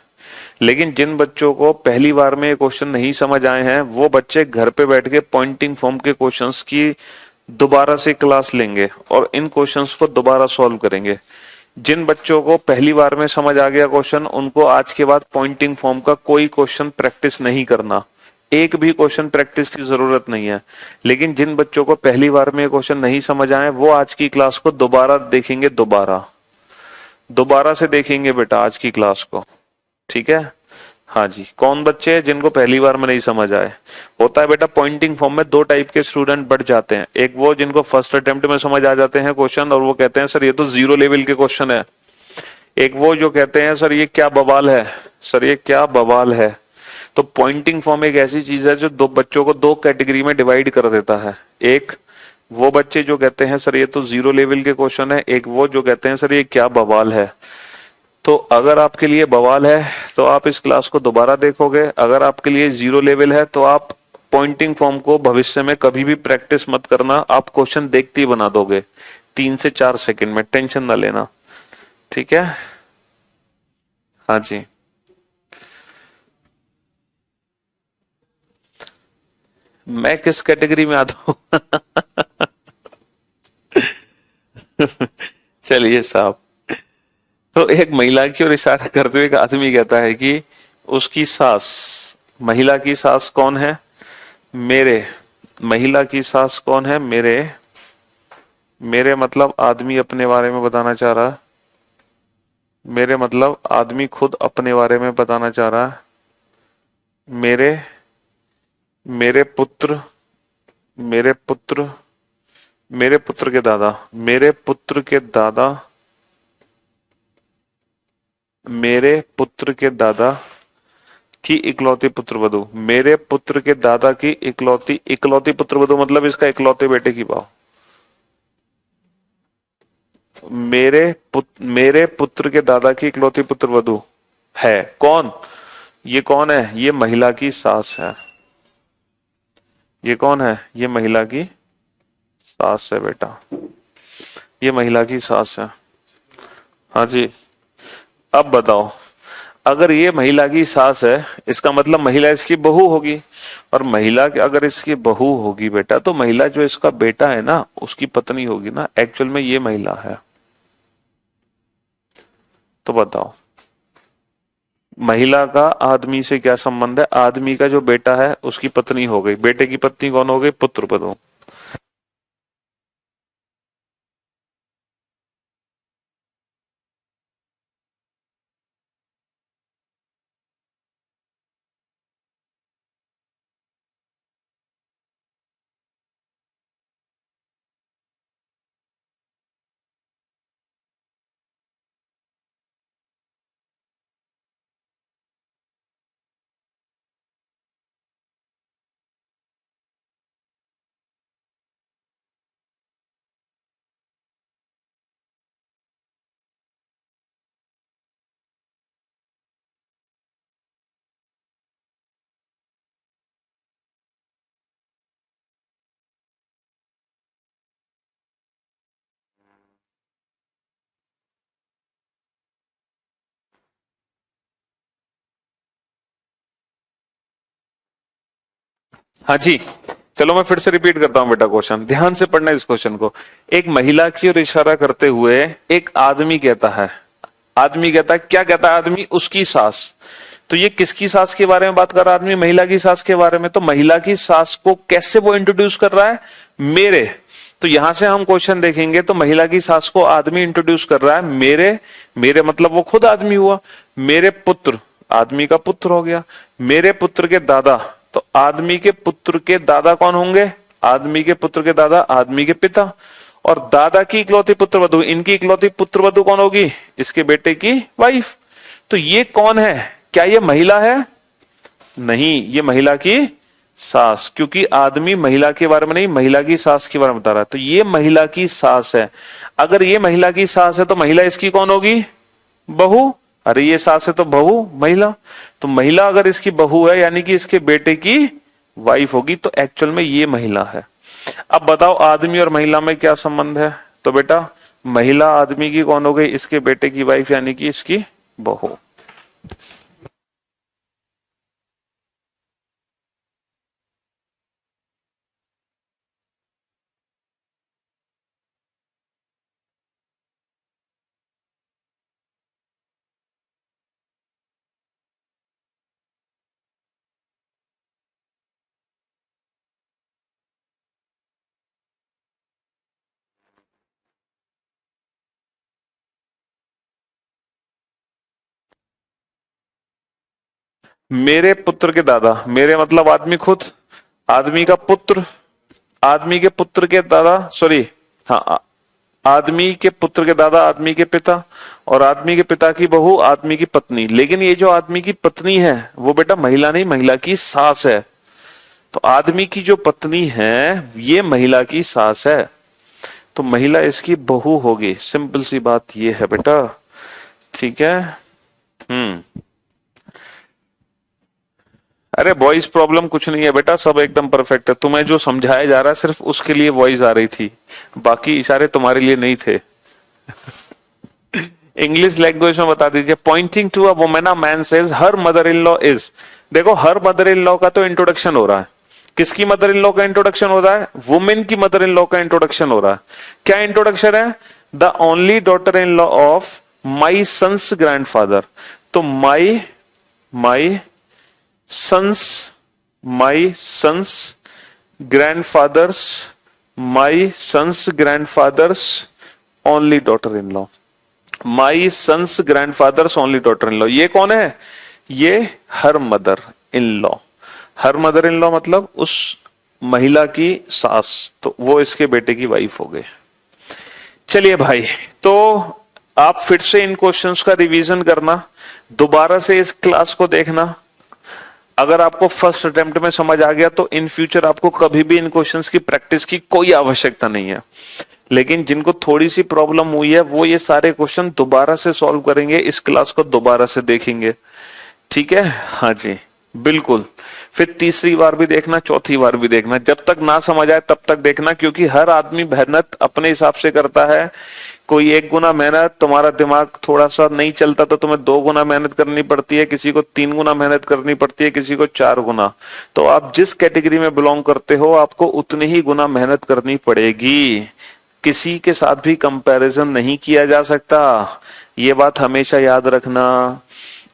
लेकिन जिन बच्चों को पहली बार में ये क्वेश्चन नहीं समझ आए हैं वो बच्चे घर पे बैठ के पॉइंटिंग फॉर्म के क्वेश्चंस की दोबारा से क्लास लेंगे और इन क्वेश्चंस को दोबारा सॉल्व करेंगे। जिन बच्चों को पहली बार में समझ आ गया क्वेश्चन, उनको आज के बाद पॉइंटिंग फॉर्म का कोई क्वेश्चन प्रैक्टिस नहीं करना, एक भी क्वेश्चन प्रैक्टिस की जरूरत नहीं है। लेकिन जिन बच्चों को पहली बार में क्वेश्चन नहीं समझ आए वो आज की क्लास को दोबारा देखेंगे, दोबारा से देखेंगे बेटा आज की क्लास को। ठीक है, हाँ जी। कौन बच्चे हैं जिनको पहली बार में नहीं समझ आए? होता है बेटा, पॉइंटिंग फॉर्म में दो टाइप के स्टूडेंट बढ़ जाते हैं। एक वो जिनको फर्स्ट अटेम्प्ट में समझ आ जाते हैं क्वेश्चन और वो कहते हैं सर ये तो 0 लेवल के क्वेश्चन है। एक वो जो कहते हैं सर ये क्या बवाल है, सर ये क्या बवाल है। तो पॉइंटिंग फॉर्म एक ऐसी चीज है जो दो बच्चों को दो कैटेगरी में डिवाइड कर देता है। एक वो बच्चे जो कहते हैं सर ये तो 0 लेवल के क्वेश्चन है, एक वो जो कहते हैं सर ये क्या बवाल है। तो अगर आपके लिए बवाल है तो आप इस क्लास को दोबारा देखोगे, अगर आपके लिए 0 लेवल है तो आप पॉइंटिंग फॉर्म को भविष्य में कभी भी प्रैक्टिस मत करना, आप क्वेश्चन देखते ही बना दोगे 3 से 4 सेकंड में, टेंशन ना लेना। ठीक है, हाँ जी। मैं किस कैटेगरी में आता हूं? चलिए साहब, तो एक महिला की ओर इशारा करते हुए एक आदमी कहता है कि उसकी सास, महिला की सास कौन है? मेरे। महिला की सास कौन है? मेरे। मेरे मतलब आदमी अपने बारे में बताना चाह रहा है, मेरे मतलब आदमी खुद अपने बारे में बताना चाह रहा है। मेरे, मेरे पुत्र, मेरे पुत्र, मेरे पुत्र के दादा, मेरे पुत्र के दादा, मेरे पुत्र के दादा की इकलौती पुत्र वधू, मेरे पुत्र के दादा की इकलौती, इकलौती पुत्र वधू मतलब इसका इकलौते बेटे की भाव। मेरे पुत्र के दादा की इकलौती पुत्र वधू है कौन? ये कौन है? ये महिला की सास है। ये कौन है? ये महिला की सास है बेटा, ये महिला की सास है। हाँ जी। अब बताओ, अगर ये महिला की सास है इसका मतलब महिला इसकी बहू होगी, और महिला अगर इसकी बहू होगी बेटा तो महिला जो इसका बेटा है ना उसकी पत्नी होगी ना, एक्चुअल में ये महिला है। तो बताओ महिला का आदमी से क्या संबंध है? आदमी का जो बेटा है उसकी पत्नी हो गई, बेटे की पत्नी कौन हो गई? पुत्र वधू। हाँ जी, चलो मैं फिर से रिपीट करता हूं बेटा क्वेश्चन, ध्यान से पढ़ना इस क्वेश्चन को। एक महिला की ओर इशारा करते हुए एक आदमी कहता है, आदमी कहता है, क्या कहता है आदमी? उसकी सास। तो ये किसकी सास के बारे में बात कर रहा है आदमी? महिला की सास के बारे में। तो महिला की सास को कैसे वो इंट्रोड्यूस कर रहा है? मेरे। तो यहां से हम क्वेश्चन देखेंगे तो महिला की सास को आदमी इंट्रोड्यूस कर रहा है मेरे। मेरे मतलब वो खुद आदमी हुआ। मेरे पुत्र, आदमी का पुत्र हो गया। मेरे पुत्र के दादा, तो आदमी के पुत्र के दादा कौन होंगे? आदमी के पुत्र के दादा आदमी के पिता, और दादा की इकलौती पुत्र वधु, इनकी इकलौती पुत्र वधु कौन होगी? इसके बेटे की वाइफ। तो ये कौन है? क्या ये महिला है? नहीं, ये महिला की सास, क्योंकि आदमी महिला के बारे में नहीं, महिला की सास के बारे में बता रहा है। तो ये महिला की सास है। अगर ये महिला की सास है तो महिला इसकी कौन होगी? बहू। अरे ये सास है तो बहू महिला, तो महिला अगर इसकी बहू है यानी कि इसके बेटे की वाइफ होगी, तो एक्चुअल में ये महिला है। अब बताओ आदमी और महिला में क्या संबंध है? तो बेटा महिला आदमी की कौन हो गई? इसके बेटे की वाइफ यानी कि इसकी बहू। मेरे पुत्र के दादा, मेरे मतलब आदमी खुद, आदमी का पुत्र, आदमी के पुत्र के दादा, सॉरी हाँ, आदमी के पुत्र के दादा आदमी के पिता, और आदमी के पिता की बहू आदमी की पत्नी। लेकिन ये जो आदमी की पत्नी है वो बेटा महिला नहीं, महिला की सास है। तो आदमी की जो पत्नी है ये महिला की सास है, तो महिला इसकी बहू होगी। सिंपल सी बात ये है बेटा, ठीक है। अरे वॉइस प्रॉब्लम कुछ नहीं है बेटा, सब एकदम परफेक्ट है। तुम्हें जो समझाया जा रहा है सिर्फ उसके लिए वॉइस आ रही थी, बाकी इशारे तुम्हारे लिए नहीं थे। इंग्लिश लैंग्वेज में बता दीजिए। Pointing to a woman a man says her mother in law is. देखो हर मदर इन लॉ का तो इंट्रोडक्शन हो रहा है। किसकी मदर इन लॉ का इंट्रोडक्शन हो रहा है? वुमेन की मदर इन लॉ का इंट्रोडक्शन हो रहा है। क्या इंट्रोडक्शन है? The only daughter in law of my sons grandfather. तो my sons, my sons grandfathers, my sons grandfathers only daughter-in-law, my sons grandfathers only daughter-in-law। ये कौन है? ये her mother in law. Her mother in law मतलब उस महिला की सास, तो वो इसके बेटे की वाइफ हो गई। चलिए भाई, तो आप फिर से इन क्वेश्चंस का रिवीजन करना, दोबारा से इस क्लास को देखना। अगर आपको फर्स्ट अटेम्प्ट में समझ आ गया तो इन फ्यूचर आपको कभी भी इन क्वेश्चंस की प्रैक्टिस की कोई आवश्यकता नहीं है। लेकिन जिनको थोड़ी सी प्रॉब्लम हुई है वो ये सारे क्वेश्चन दोबारा से सॉल्व करेंगे, इस क्लास को दोबारा से देखेंगे, ठीक है? हाँ जी बिल्कुल। फिर तीसरी बार भी देखना, चौथी बार भी देखना, जब तक ना समझ आए तब तक देखना, क्योंकि हर आदमी मेहनत अपने हिसाब से करता है। कोई 1 गुना मेहनत, तुम्हारा दिमाग थोड़ा सा नहीं चलता तो तुम्हें 2 गुना मेहनत करनी पड़ती है, किसी को 3 गुना मेहनत करनी पड़ती है, किसी को 4 गुना। तो आप जिस कैटेगरी में बिलोंग करते हो आपको उतनी ही गुना मेहनत करनी पड़ेगी। किसी के साथ भी कंपैरिजन नहीं किया जा सकता, ये बात हमेशा याद रखना,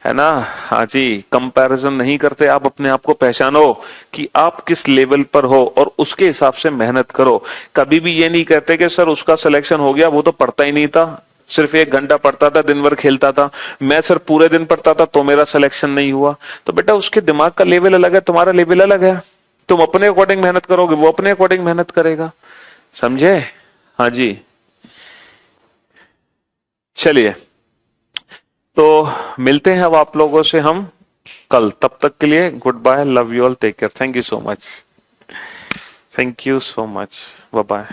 है ना? हाँ जी, कंपैरिजन नहीं करते। आप अपने आप को पहचानो कि आप किस लेवल पर हो और उसके हिसाब से मेहनत करो। कभी भी ये नहीं कहते कि सर उसका सिलेक्शन हो गया, वो तो पढ़ता ही नहीं था, सिर्फ 1 घंटा पढ़ता था, दिन भर खेलता था। मैं सर पूरे दिन पढ़ता था तो मेरा सिलेक्शन नहीं हुआ। तो बेटा उसके दिमाग का लेवल अलग है, तुम्हारा लेवल अलग है। तुम अपने अकॉर्डिंग मेहनत करोगे, वो अपने अकॉर्डिंग मेहनत करेगा। समझे? हाँ जी। चलिए, तो मिलते हैं अब आप लोगों से हम कल। तब तक के लिए good bye, love you all, take care, thank you so much, thank you so much, bye bye.